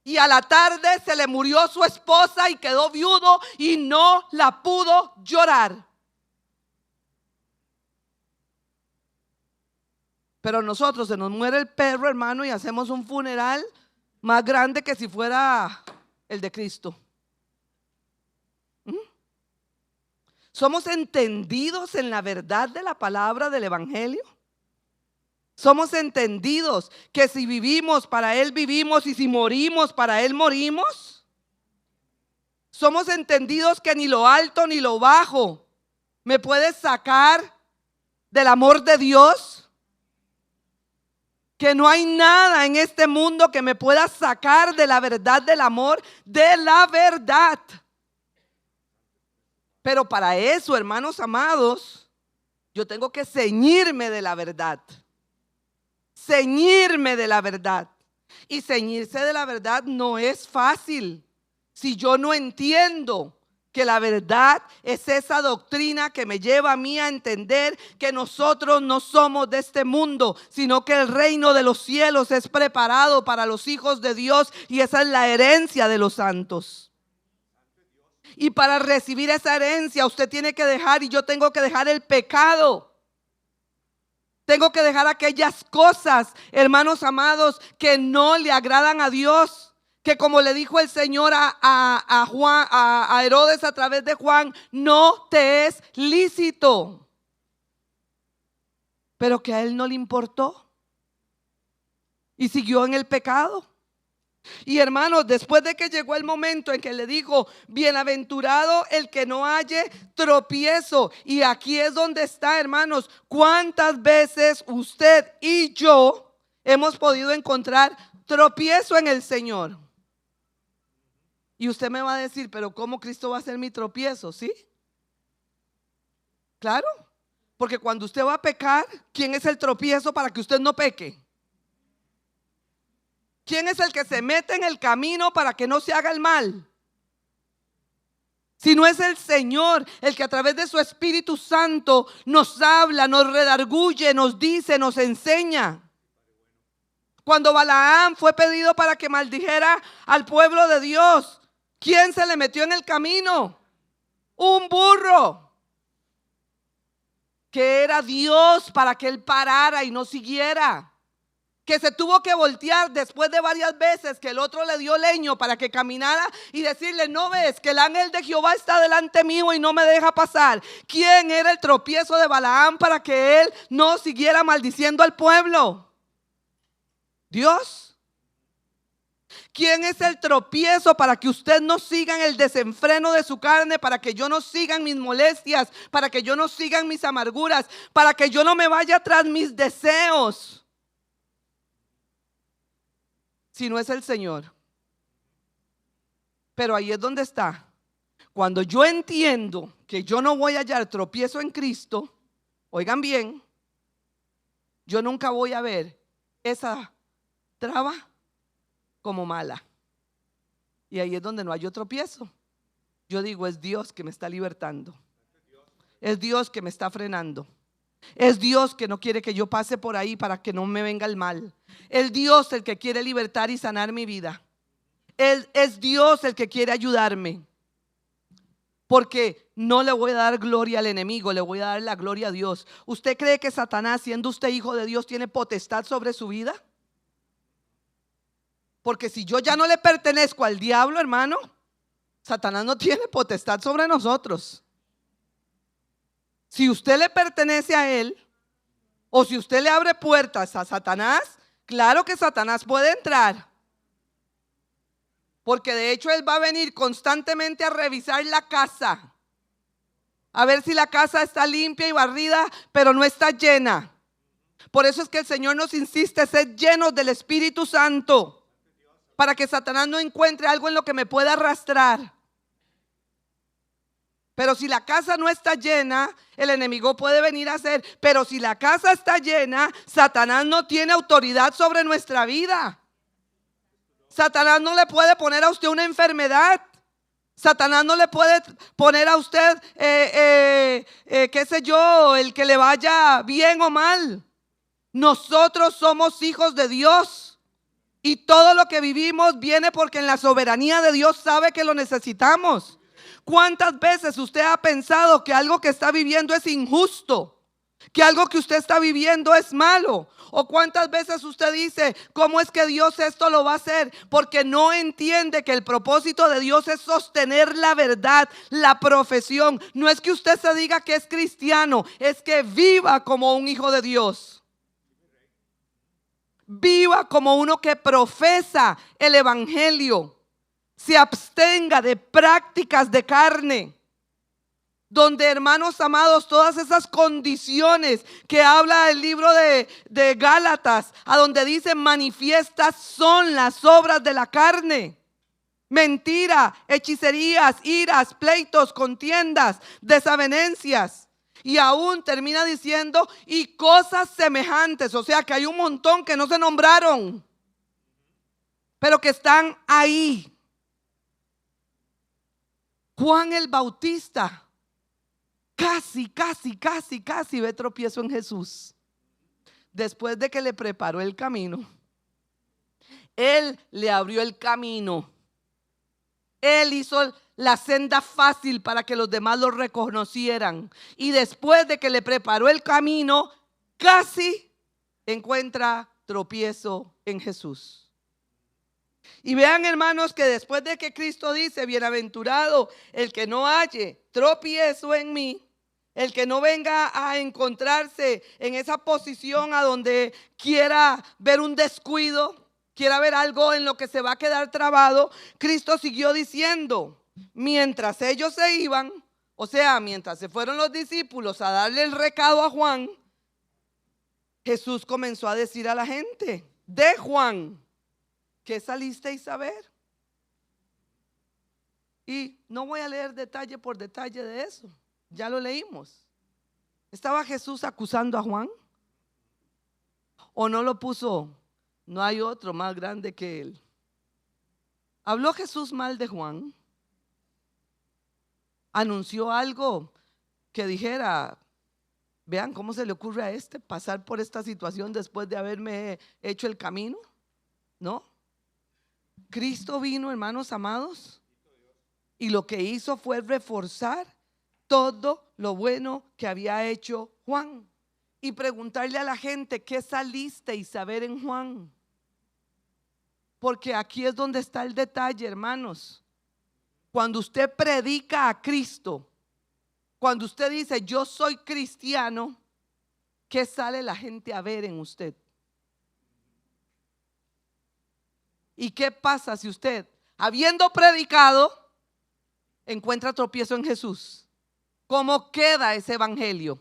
Y a la tarde se le murió su esposa y quedó viudo y no la pudo llorar. Pero nosotros se nos muere el perro, hermano, y hacemos un funeral más grande que si fuera el de Cristo. ¿Somos entendidos en la verdad de la palabra del Evangelio? ¿Somos entendidos que si vivimos, para Él vivimos, y si morimos, para Él morimos? ¿Somos entendidos que ni lo alto ni lo bajo me puede sacar del amor de Dios? Que no hay nada en este mundo que me pueda sacar de la verdad del amor, de la verdad. Pero para eso, hermanos amados, yo tengo que ceñirme de la verdad. Ceñirme de la verdad. Y ceñirse de la verdad no es fácil. Si yo no entiendo que la verdad es esa doctrina que me lleva a mí a entender que nosotros no somos de este mundo, sino que el reino de los cielos es preparado para los hijos de Dios y esa es la herencia de los santos. Y para recibir esa herencia usted tiene que dejar, y yo tengo que dejar el pecado. Tengo que dejar aquellas cosas, hermanos amados, que no le agradan a Dios. Que como le dijo el Señor a Herodes a través de Juan, no te es lícito. Pero que a él no le importó. Y siguió en el pecado. Y hermanos, después de que llegó el momento en que le dijo, bienaventurado el que no halle tropiezo. Y aquí es donde está, hermanos, cuántas veces usted y yo hemos podido encontrar tropiezo en el Señor. Y usted me va a decir, pero ¿cómo Cristo va a ser mi tropiezo? ¿Sí? Claro, porque cuando usted va a pecar, ¿quién es el tropiezo para que usted no peque? ¿Quién es el que se mete en el camino para que no se haga el mal? Si no es el Señor el que a través de su Espíritu Santo nos habla, nos redarguye, nos dice, nos enseña. Cuando Balaam fue pedido para que maldijera al pueblo de Dios, ¿quién se le metió en el camino? Un burro. Que era Dios para que él parara y no siguiera. Que se tuvo que voltear después de varias veces que el otro le dio leño para que caminara y decirle, ¿no ves que el ángel de Jehová está delante mío y no me deja pasar? ¿Quién era el tropiezo de Balaam para que él no siguiera maldiciendo al pueblo? Dios. ¿Quién es el tropiezo para que usted no siga en el desenfreno de su carne, para que yo no siga en mis molestias, para que yo no siga en mis amarguras, para que yo no me vaya tras mis deseos? Si no es el Señor. Pero ahí es donde está. Cuando yo entiendo que yo no voy a hallar tropiezo en Cristo, oigan bien, yo nunca voy a ver esa traba como mala. Y ahí es donde no hay tropiezo. Yo digo, es Dios que me está libertando. Es Dios que me está frenando. Es Dios que no quiere que yo pase por ahí para que no me venga el mal. Es Dios el que quiere libertar y sanar mi vida. Es Dios el que quiere ayudarme. Porque no le voy a dar gloria al enemigo, le voy a dar la gloria a Dios. ¿Usted cree que Satanás, siendo usted hijo de Dios, tiene potestad sobre su vida? Porque si yo ya no le pertenezco al diablo, hermano, Satanás no tiene potestad sobre nosotros. Si usted le pertenece a él, o si usted le abre puertas a Satanás, claro que Satanás puede entrar. Porque de hecho él va a venir constantemente a revisar la casa, a ver si la casa está limpia y barrida, pero no está llena. Por eso es que el Señor nos insiste, sed llenos del Espíritu Santo, para que Satanás no encuentre algo en lo que me pueda arrastrar. Pero si la casa no está llena, el enemigo puede venir a hacer. Pero si la casa está llena, Satanás no tiene autoridad sobre nuestra vida. Satanás no le puede poner a usted una enfermedad. Satanás no le puede poner a usted, qué sé yo, el que le vaya bien o mal. Nosotros somos hijos de Dios. Y todo lo que vivimos viene porque en la soberanía de Dios sabe que lo necesitamos. ¿Cuántas veces usted ha pensado que algo que está viviendo es injusto? que algo que usted está viviendo es malo. O cuántas veces usted dice, ¿cómo es que Dios esto lo va a hacer? Porque no entiende que el propósito de Dios es sostener la verdad, la profesión. No es que usted se diga que es cristiano, es que viva como un hijo de Dios. Viva como uno que profesa el evangelio. Se abstenga de prácticas de carne. Donde, hermanos amados, todas esas condiciones que habla el libro de Gálatas, a donde dice manifiestas son las obras de la carne: mentira, hechicerías, iras, pleitos, contiendas, desavenencias. Y aún termina diciendo y cosas semejantes. O sea que hay un montón que no se nombraron, pero que están ahí. Juan el Bautista casi ve tropiezo en Jesús. Después de que le preparó el camino, Él le abrió el camino. Él hizo la senda fácil para que los demás lo reconocieran. Y después de que le preparó el camino, casi encuentra tropiezo en Jesús. Y vean, hermanos, que después de que Cristo dice, bienaventurado el que no halle tropiezo en mí, el que no venga a encontrarse en esa posición a donde quiera ver un descuido, quiera ver algo en lo que se va a quedar trabado, Cristo siguió diciendo, mientras ellos se iban, o sea, mientras se fueron los discípulos a darle el recado a Juan, Jesús comenzó a decir a la gente de Juan, ¿qué salisteis a ver? Y no voy a leer detalle por detalle de eso, ya lo leímos. ¿Estaba Jesús acusando a Juan? ¿O no lo puso? No hay otro más grande que él. ¿Habló Jesús mal de Juan? ¿Anunció algo que dijera, vean cómo se le ocurre a este pasar por esta situación después de haberme hecho el camino? No. Cristo vino, hermanos amados, y lo que hizo fue reforzar todo lo bueno que había hecho Juan y preguntarle a la gente, ¿qué salisteis a ver en Juan? Porque aquí es donde está el detalle, hermanos. Cuando usted predica a Cristo, cuando usted dice yo soy cristiano, ¿qué sale la gente a ver en usted? ¿Y qué pasa si usted, habiendo predicado, encuentra tropiezo en Jesús? ¿Cómo queda ese evangelio?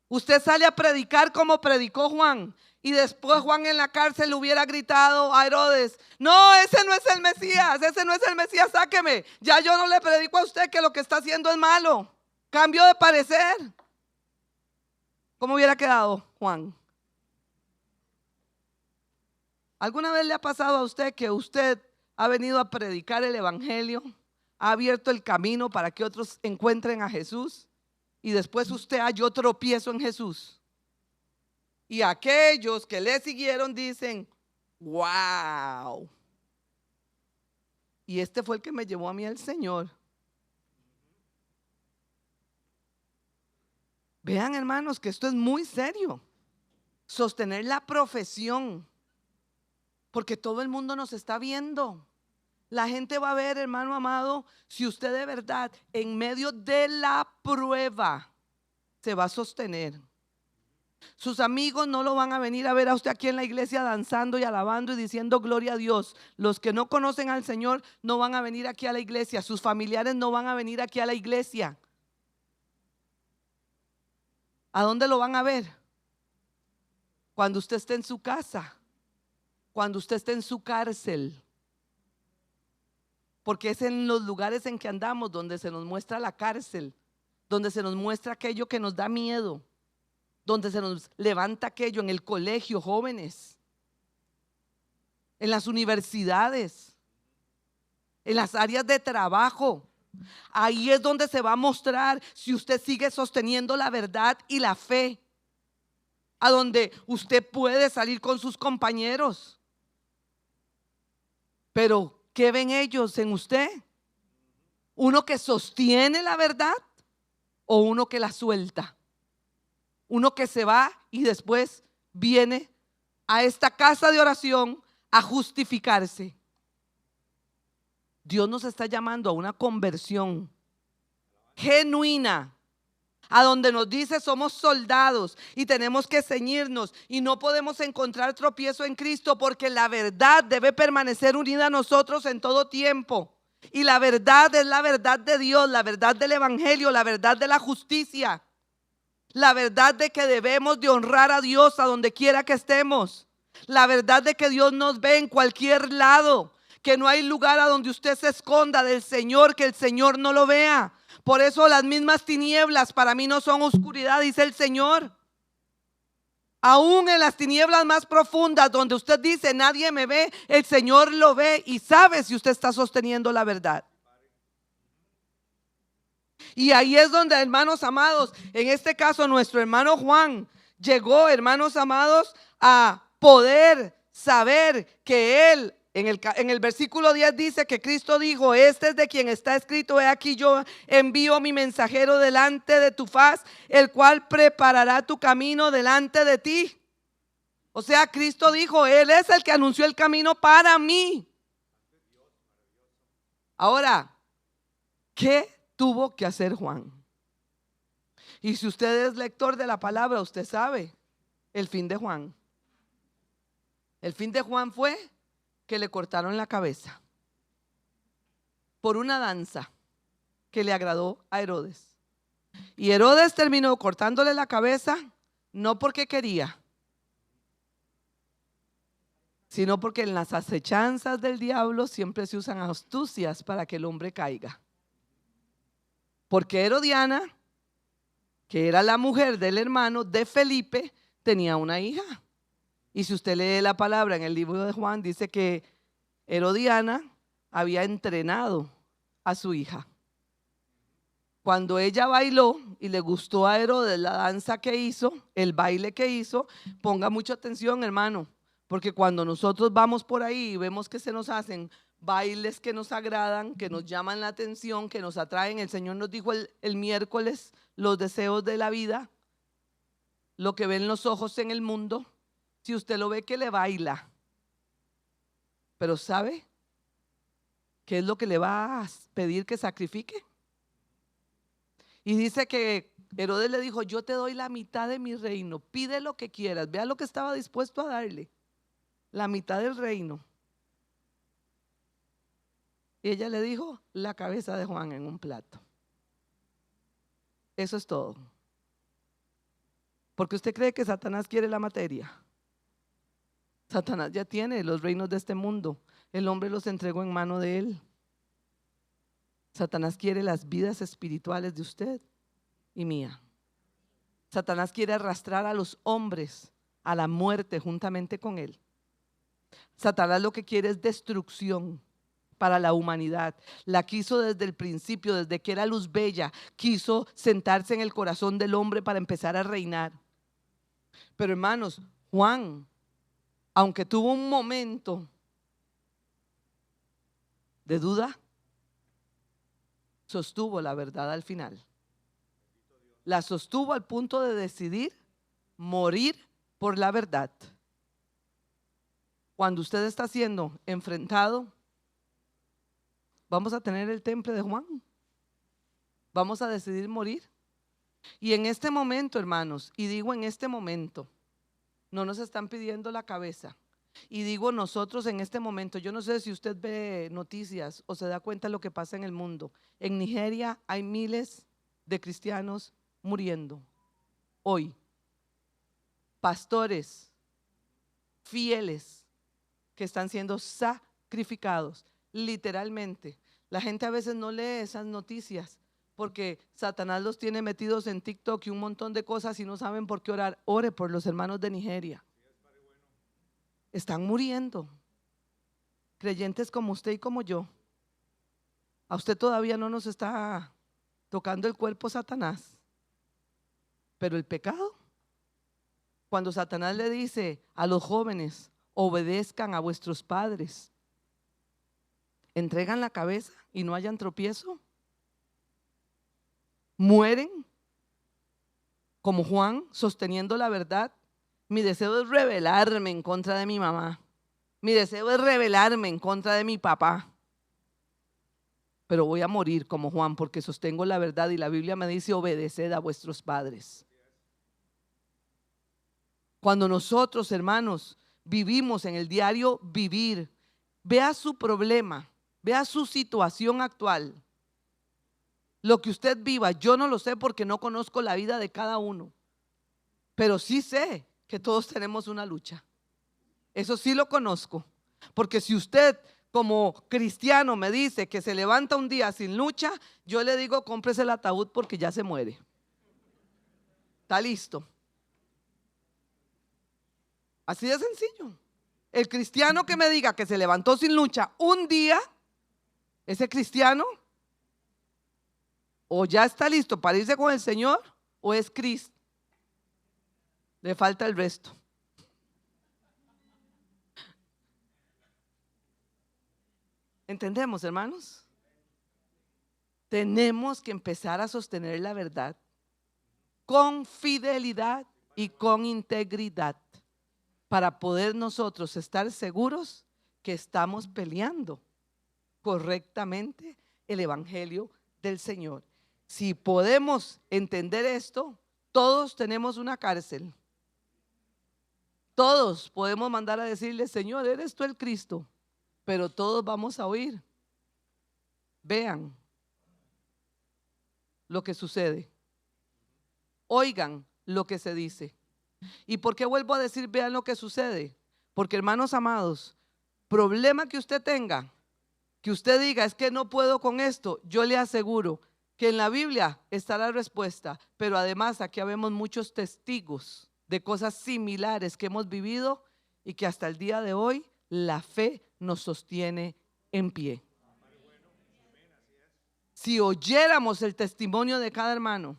Usted sale a predicar como predicó Juan, y después Juan en la cárcel le hubiera gritado a Herodes, no, ese no es el Mesías, ese no es el Mesías, sáqueme. Ya yo no le predico a usted que lo que está haciendo es malo. Cambio de parecer. ¿Cómo hubiera quedado Juan? ¿Alguna vez le ha pasado a usted que usted ha venido a predicar el evangelio, ha abierto el camino para que otros encuentren a Jesús, y después usted halló tropiezo en Jesús? Y aquellos que le siguieron dicen, wow. Y este fue el que me llevó a mí al Señor. Vean, hermanos, que esto es muy serio. Sostener la profesión, porque todo el mundo nos está viendo. La gente va a ver, hermano amado, si usted de verdad en medio de la prueba se va a sostener. Sus amigos no lo van a venir a ver a usted aquí en la iglesia danzando y alabando y diciendo gloria a Dios. Los que no conocen al Señor no van a venir aquí a la iglesia. Sus familiares no van a venir aquí a la iglesia. ¿A dónde lo van a ver? Cuando usted esté en su casa, cuando usted esté en su cárcel. Porque es en los lugares en que andamos donde se nos muestra la cárcel, donde se nos muestra aquello que nos da miedo, donde se nos levanta aquello, en el colegio, jóvenes, en las universidades, en las áreas de trabajo. Ahí es donde se va a mostrar si usted sigue sosteniendo la verdad y la fe, a donde usted puede salir con sus compañeros. Pero ¿qué ven ellos en usted? ¿Uno que sostiene la verdad o uno que la suelta? Uno que se va y después viene a esta casa de oración a justificarse. Dios nos está llamando a una conversión genuina, a donde nos dice somos soldados y tenemos que ceñirnos y no podemos encontrar tropiezo en Cristo, porque la verdad debe permanecer unida a nosotros en todo tiempo. Y la verdad es la verdad de Dios, la verdad del evangelio, la verdad de la justicia, la verdad de que debemos de honrar a Dios a donde quiera que estemos, la verdad de que Dios nos ve en cualquier lado, que no hay lugar a donde usted se esconda del Señor, que el Señor no lo vea. Por eso las mismas tinieblas para mí no son oscuridad, dice el Señor. Aún en las tinieblas más profundas, donde usted dice nadie me ve, el Señor lo ve y sabe si usted está sosteniendo la verdad. Y ahí es donde, hermanos amados, en este caso nuestro hermano Juan llegó, hermanos amados, a poder saber que él, en el versículo 10 dice que Cristo dijo: este es de quien está escrito, he aquí yo envío mi mensajero delante de tu faz, el cual preparará tu camino delante de ti. O sea, Cristo dijo, Él es el que anunció el camino para mí. Ahora, ¿qué tuvo que hacer Juan? Y si usted es lector de la palabra, usted sabe el fin de Juan. El fin de Juan fue que le cortaron la cabeza por una danza que le agradó a Herodes. Y Herodes terminó cortándole la cabeza no porque quería, sino porque en las acechanzas del diablo siempre se usan astucias para que el hombre caiga. Porque Herodiana, que era la mujer del hermano de Felipe, tenía una hija. Y si usted lee la palabra en el libro de Juan, dice que Herodiana había entrenado a su hija. Cuando ella bailó y le gustó a Herodes la danza que hizo, el baile que hizo, ponga mucha atención, hermano, porque cuando nosotros vamos por ahí y vemos que se nos hacen bailes que nos agradan, que nos llaman la atención, que nos atraen, el Señor nos dijo el miércoles, los deseos de la vida, lo que ven los ojos en el mundo. Si usted lo ve que le baila, pero ¿sabe qué es lo que le va a pedir que sacrifique? Y dice que Herodes le dijo: yo te doy la mitad de mi reino, pide lo que quieras. Vea lo que estaba dispuesto a darle, la mitad del reino. Y ella le dijo: la cabeza de Juan en un plato. Eso es todo. Porque usted cree que Satanás quiere la materia. Satanás ya tiene los reinos de este mundo. El hombre los entregó en mano de él. Satanás quiere las vidas espirituales de usted y mía. Satanás quiere arrastrar a los hombres a la muerte juntamente con él. Satanás lo que quiere es destrucción para la humanidad. La quiso desde el principio, desde que era luz bella. Quiso sentarse en el corazón del hombre para empezar a reinar. Pero hermanos, Juan, aunque tuvo un momento de duda, sostuvo la verdad al final. La sostuvo al punto de decidir morir por la verdad. Cuando usted está siendo enfrentado, vamos a tener el temple de Juan. Vamos a decidir morir. Y en este momento, hermanos, y digo en este momento, no nos están pidiendo la cabeza. Y digo nosotros en este momento, yo no sé si usted ve noticias o se da cuenta de lo que pasa en el mundo. En Nigeria hay miles de cristianos muriendo hoy. Pastores fieles que están siendo sacrificados, literalmente. La gente a veces no lee esas noticias porque Satanás los tiene metidos en TikTok y un montón de cosas y no saben por qué orar. Ore por los hermanos de Nigeria. Están muriendo. Creyentes como usted y como yo. A usted todavía no nos está tocando el cuerpo Satanás. Pero el pecado, cuando Satanás le dice a los jóvenes: obedezcan a vuestros padres, entregan la cabeza y no hayan tropiezo, mueren. como Juan, sosteniendo la verdad. Mi deseo es rebelarme en contra de mi mamá. Mi deseo es rebelarme en contra de mi papá. Pero voy a morir como Juan porque sostengo la verdad y la Biblia me dice: obedeced a vuestros padres. Cuando nosotros, hermanos, vivimos en el diario vivir, vea su problema, vea su situación actual. Lo que usted viva, yo no lo sé porque no conozco la vida de cada uno, pero sí sé que todos tenemos una lucha. Eso sí lo conozco, porque si usted como cristiano me dice que se levanta un día sin lucha, yo le digo: cómprese el ataúd porque ya se muere. Está listo. Así de sencillo. El cristiano que me diga que se levantó sin lucha un día, ese cristiano o ya está listo para irse con el Señor o es Cristo. Le falta el resto. ¿Entendemos, hermanos? Tenemos que empezar a sostener la verdad con fidelidad y con integridad para poder nosotros estar seguros que estamos peleando correctamente el evangelio del Señor. Si podemos entender esto, todos tenemos una cárcel. Todos podemos mandar a decirle: Señor, ¿eres tú el Cristo? Pero todos vamos a oír. Vean lo que sucede. Oigan lo que se dice. ¿Y por qué vuelvo a decir vean lo que sucede? Porque, hermanos amados, problema que usted tenga, que usted diga es que no puedo con esto, yo le aseguro que en la Biblia está la respuesta. Pero además aquí habemos muchos testigos de cosas similares que hemos vivido y que hasta el día de hoy la fe nos sostiene en pie. Si oyéramos el testimonio de cada hermano,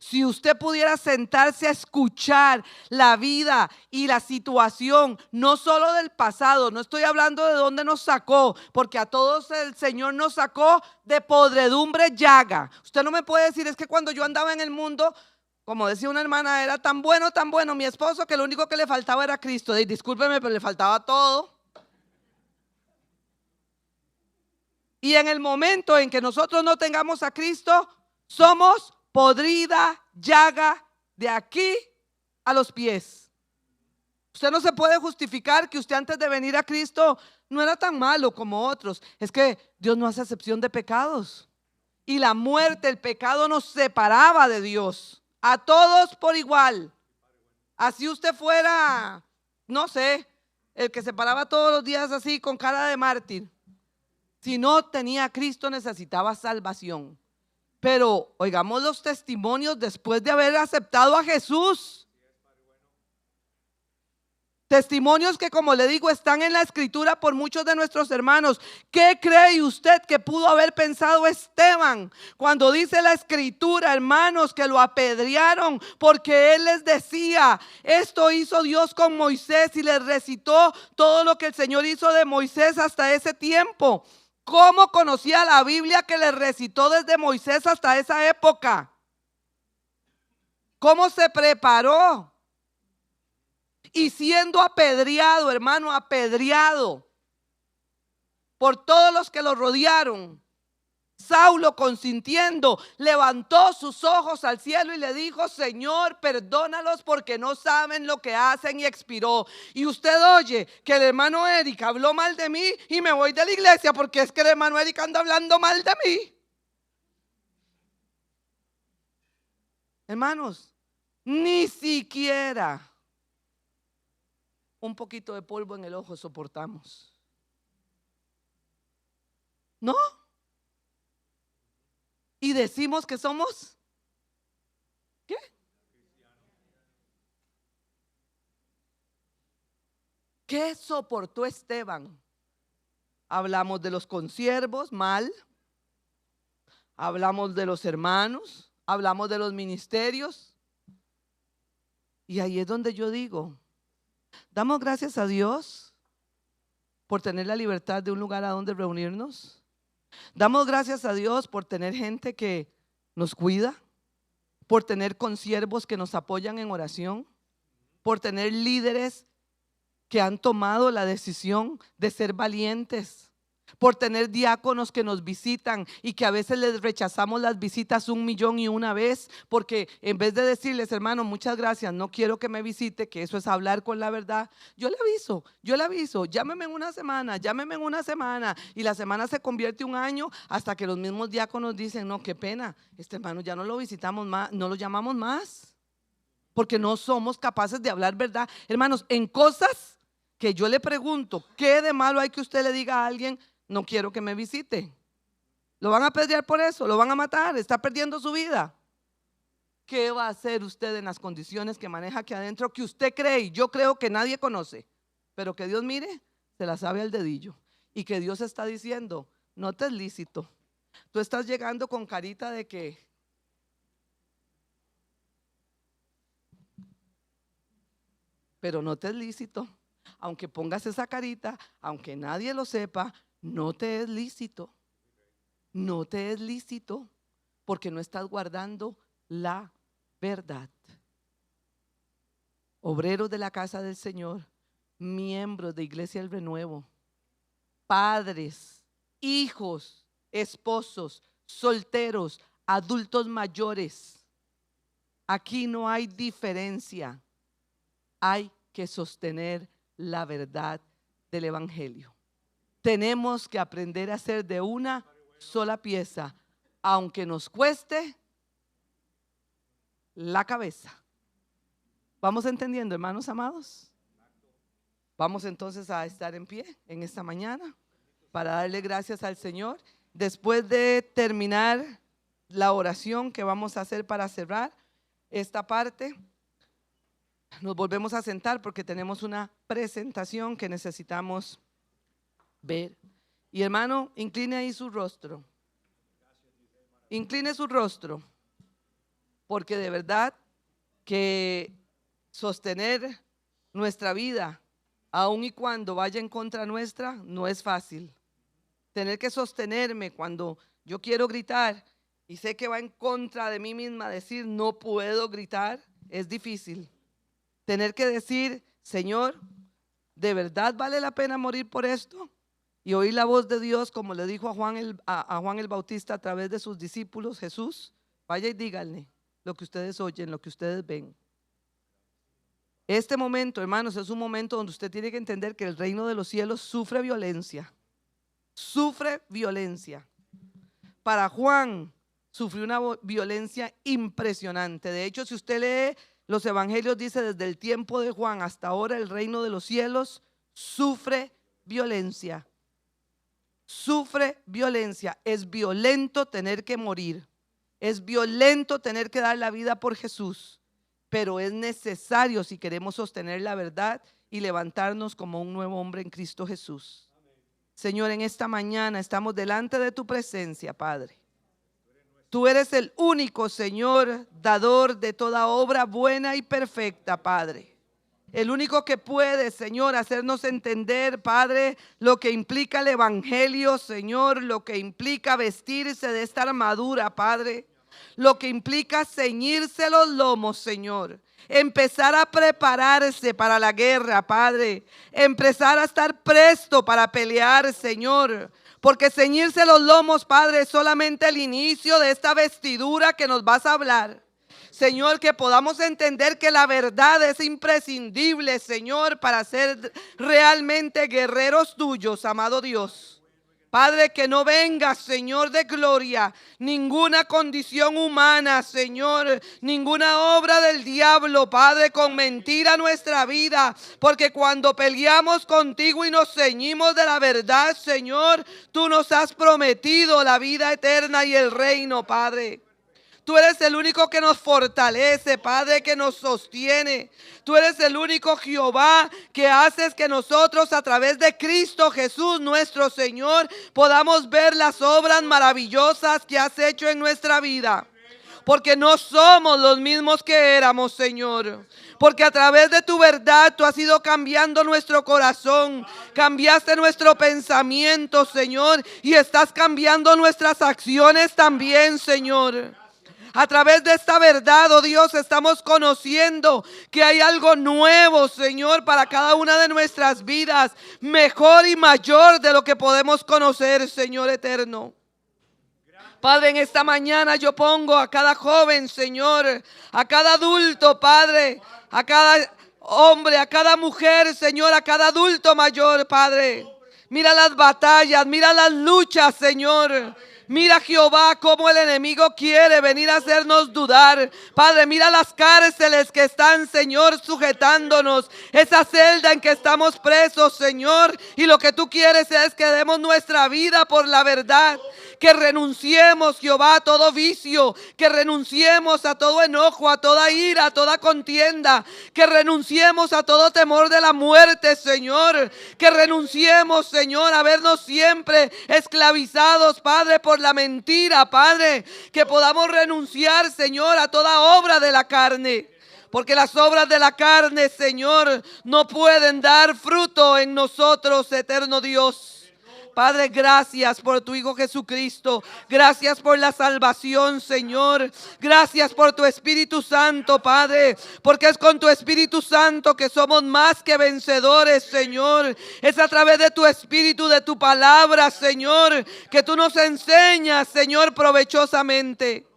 si usted pudiera sentarse a escuchar la vida y la situación, no solo del pasado, no estoy hablando de dónde nos sacó, porque a todos el Señor nos sacó de podredumbre llaga. Usted no me puede decir es que cuando yo andaba en el mundo, como decía una hermana, era tan bueno mi esposo que lo único que le faltaba era Cristo. Y discúlpeme, pero le faltaba todo. Y en el momento en que nosotros no tengamos a Cristo, somos podrida llaga de aquí a los pies. Usted no se puede justificar que usted antes de venir a Cristo no era tan malo como otros. Es que Dios no hace excepción de pecados. Y la muerte, el pecado nos separaba de Dios. A todos por igual. Así usted fuera, no sé, el que se paraba todos los días así con cara de mártir. Si no tenía a Cristo necesitaba salvación. Pero oigamos los testimonios después de haber aceptado a Jesús. Testimonios que, como le digo, están en la escritura por muchos de nuestros hermanos. ¿Qué cree usted que pudo haber pensado Esteban cuando dice la escritura, hermanos, que lo apedrearon porque él les decía: esto hizo Dios con Moisés, y les recitó todo lo que el Señor hizo de Moisés hasta ese tiempo? ¿Cómo conocía la Biblia que le recitó desde Moisés hasta esa época? ¿Cómo se preparó? Y siendo apedreado, hermano, apedreado por todos los que lo rodearon, Saulo, consintiendo, levantó sus ojos al cielo y le dijo: Señor, perdónalos porque no saben lo que hacen, y expiró. Y usted oye que el hermano Eric habló mal de mí y me voy de la iglesia porque es que el hermano Eric anda hablando mal de mí. Hermanos, ni siquiera un poquito de polvo en el ojo soportamos. ¿No? Y decimos que somos, ¿qué? ¿Qué soportó Esteban? Hablamos de los consiervos, mal. Hablamos de los hermanos, hablamos de los ministerios. Y ahí es donde yo digo, damos gracias a Dios por tener la libertad de un lugar a donde reunirnos. Damos gracias a Dios por tener gente que nos cuida. por tener consiervos que nos apoyan en oración, por tener líderes que han tomado la decisión de ser valientes, por tener diáconos que nos visitan y que a veces les rechazamos las visitas 1.000.001 vez, porque en vez de decirles, hermano, muchas gracias, no quiero que me visite, que eso es hablar con la verdad, yo le aviso, llámeme en una semana, y la semana se convierte en un año, hasta que los mismos diáconos dicen, no, qué pena, este hermano ya no lo visitamos más, no lo llamamos más, porque no somos capaces de hablar verdad. Hermanos, en cosas que yo le pregunto, ¿qué de malo hay que usted le diga a alguien? No quiero que me visite. Lo van a apedrear por eso, lo van a matar, está perdiendo su vida. ¿Qué va a hacer usted en las condiciones que maneja aquí adentro, que usted cree y yo creo que nadie conoce, pero que Dios, mire, se la sabe al dedillo, y que Dios está diciendo, no te es lícito? Tú estás llegando con carita de que pero no te es lícito. Aunque pongas esa carita, aunque nadie lo sepa, no te es lícito. No te es lícito, porque no estás guardando la verdad. Obreros de la casa del Señor, miembros de Iglesia del Renuevo, padres, hijos, esposos, solteros, adultos mayores, aquí no hay diferencia. Hay que sostener la verdad del evangelio. Tenemos que aprender a ser de una sola pieza, aunque nos cueste la cabeza. ¿Vamos entendiendo, hermanos amados? Vamos entonces a estar en pie en esta mañana para darle gracias al Señor. Después de terminar la oración que vamos a hacer para cerrar esta parte, nos volvemos a sentar porque tenemos una presentación que necesitamos ver. Y hermano, incline ahí su rostro. Incline su rostro, porque de verdad que sostener nuestra vida, aun y cuando vaya en contra nuestra, no es fácil. Tener que sostenerme cuando yo quiero gritar y sé que va en contra de mí misma, decir no puedo gritar, es difícil. Tener que decir, Señor, ¿de verdad vale la pena morir por esto? Y oír la voz de Dios, como le dijo a Juan el Bautista a través de sus discípulos, Jesús, vaya y díganle lo que ustedes oyen, lo que ustedes ven. Este momento, hermanos, es un momento donde usted tiene que entender que el reino de los cielos sufre violencia. Sufre violencia. Para Juan, sufrió una violencia impresionante. De hecho, si usted lee los evangelios, dice desde el tiempo de Juan hasta ahora el reino de los cielos sufre violencia. Sufre violencia. Es violento tener que morir. Es violento tener que dar la vida por Jesús. Pero es necesario si queremos sostener la verdad y levantarnos como un nuevo hombre en Cristo Jesús. Señor, en esta mañana estamos delante de tu presencia, Padre. Tú eres el único, Señor, dador de toda obra buena y perfecta, Padre. El único que puede, Señor, hacernos entender, Padre, lo que implica el evangelio, Señor, lo que implica vestirse de esta armadura, Padre, lo que implica ceñirse los lomos, Señor, empezar a prepararse para la guerra, Padre, empezar a estar presto para pelear, Señor. Porque ceñirse los lomos, Padre, es solamente el inicio de esta vestidura que nos vas a hablar. Señor, que podamos entender que la verdad es imprescindible, Señor, para ser realmente guerreros tuyos, amado Dios. Padre, que no venga, Señor de gloria, ninguna condición humana, Señor, ninguna obra del diablo, Padre, con mentira a nuestra vida. Porque cuando peleamos contigo y nos ceñimos de la verdad, Señor, tú nos has prometido la vida eterna y el reino, Padre. Tú eres el único que nos fortalece, Padre, que nos sostiene. Tú eres el único Jehová que haces que nosotros a través de Cristo Jesús, nuestro Señor, podamos ver las obras maravillosas que has hecho en nuestra vida. Porque no somos los mismos que éramos, Señor. Porque a través de tu verdad tú has ido cambiando nuestro corazón. Cambiaste nuestro pensamiento, Señor. Y estás cambiando nuestras acciones también, Señor. A través de esta verdad, oh Dios, estamos conociendo que hay algo nuevo, Señor, para cada una de nuestras vidas, mejor y mayor de lo que podemos conocer, Señor eterno. Padre, en esta mañana yo pongo a cada joven, Señor, a cada adulto, Padre, a cada hombre, a cada mujer, Señor, a cada adulto mayor, Padre. Mira las batallas, mira las luchas, Señor. Mira, Jehová, cómo el enemigo quiere venir a hacernos dudar. Padre, mira las cárceles que están, Señor, sujetándonos. Esa celda en que estamos presos, Señor. Y lo que tú quieres es que demos nuestra vida por la verdad. Que renunciemos, Jehová, a todo vicio. Que renunciemos a todo enojo, a toda ira, a toda contienda. Que renunciemos a todo temor de la muerte, Señor. Que renunciemos, Señor, a vernos siempre esclavizados, Padre, por la mentira, Padre. Que podamos renunciar, Señor, a toda obra de la carne. Porque las obras de la carne, Señor, no pueden dar fruto en nosotros, eterno Dios. Padre, gracias por tu Hijo Jesucristo. Gracias por la salvación, Señor. Gracias por tu Espíritu Santo, Padre. Porque es con tu Espíritu Santo que somos más que vencedores, Señor. Es a través de tu Espíritu, de tu palabra, Señor, que tú nos enseñas, Señor, provechosamente.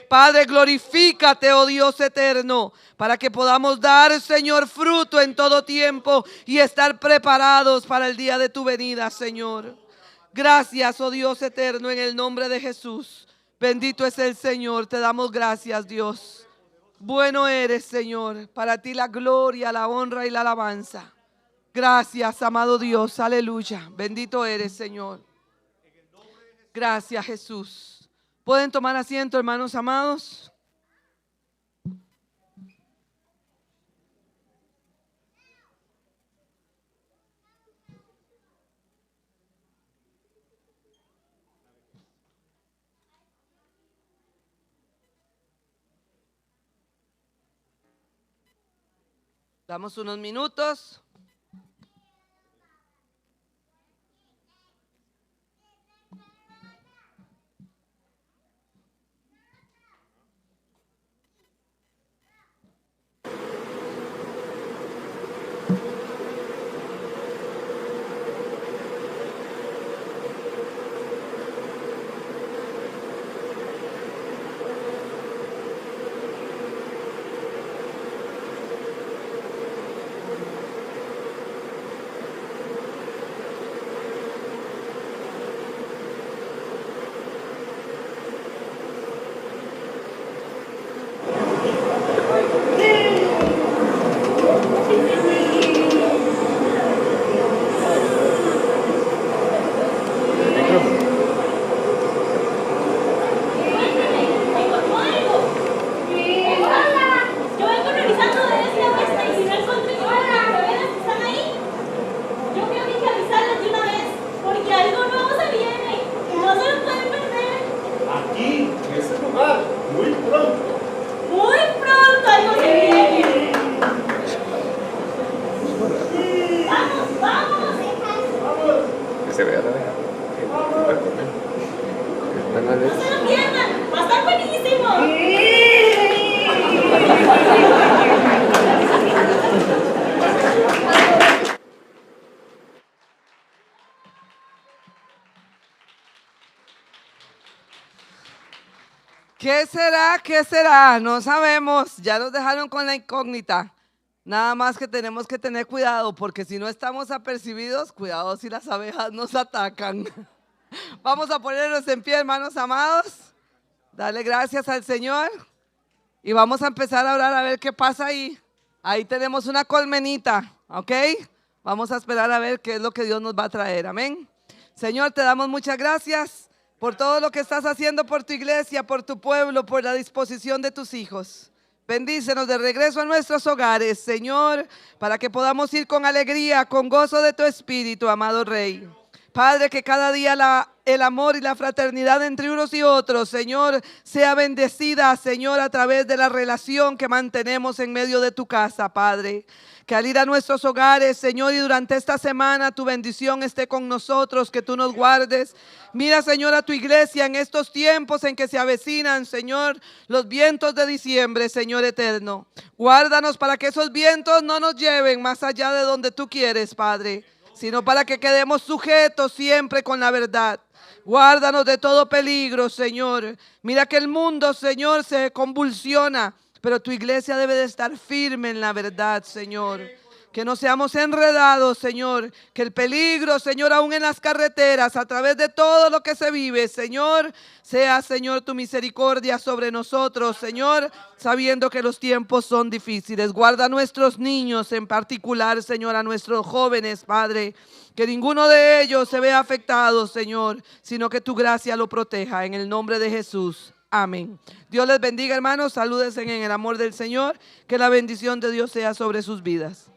Padre, glorifícate, oh Dios eterno, para que podamos dar, Señor, fruto en todo tiempo y estar preparados para el día de tu venida, Señor. Gracias, oh Dios eterno, en el nombre de Jesús. Bendito es el Señor, te damos gracias, Dios. Bueno eres, Señor, para ti la gloria, la honra y la alabanza. Gracias, amado Dios, aleluya. Bendito eres, Señor. Gracias, Jesús. ¿Pueden tomar asiento, hermanos amados? Damos unos minutos. ¿Qué será? ¿Qué será? No sabemos. Ya nos dejaron con la incógnita. Nada más que tenemos que tener cuidado, porque si no estamos apercibidos, cuidado si las abejas nos atacan. Vamos a ponernos en pie, hermanos amados. Dale gracias al Señor. Y vamos a empezar a orar a ver qué pasa ahí. Ahí tenemos una colmenita, ¿ok? Vamos a esperar a ver qué es lo que Dios nos va a traer. Amén. Señor, te damos muchas gracias por todo lo que estás haciendo por tu iglesia, por tu pueblo, por la disposición de tus hijos. Bendícenos de regreso a nuestros hogares, Señor, para que podamos ir con alegría, con gozo de tu espíritu, amado Rey. Padre, que cada día la el amor y la fraternidad entre unos y otros, Señor, sea bendecida, Señor, a través de la relación que mantenemos en medio de tu casa, Padre. Que al ir a nuestros hogares, Señor, y durante esta semana tu bendición esté con nosotros, que tú nos guardes. Mira, Señor, a tu iglesia en estos tiempos en que se avecinan, Señor, los vientos de diciembre, Señor eterno. Guárdanos para que esos vientos no nos lleven más allá de donde tú quieres, Padre, sino para que quedemos sujetos siempre con la verdad. Guárdanos de todo peligro, Señor. Mira que el mundo, Señor, se convulsiona, pero tu iglesia debe de estar firme en la verdad, Señor. Que no seamos enredados, Señor. Que el peligro, Señor, aún en las carreteras, a través de todo lo que se vive, Señor, sea, Señor, tu misericordia sobre nosotros, Señor, sabiendo que los tiempos son difíciles. Guarda a nuestros niños en particular, Señor, a nuestros jóvenes, Padre. Que ninguno de ellos se vea afectado, Señor, sino que tu gracia lo proteja. En el nombre de Jesús. Amén. Dios les bendiga, hermanos. Salúdense en el amor del Señor. Que la bendición de Dios sea sobre sus vidas.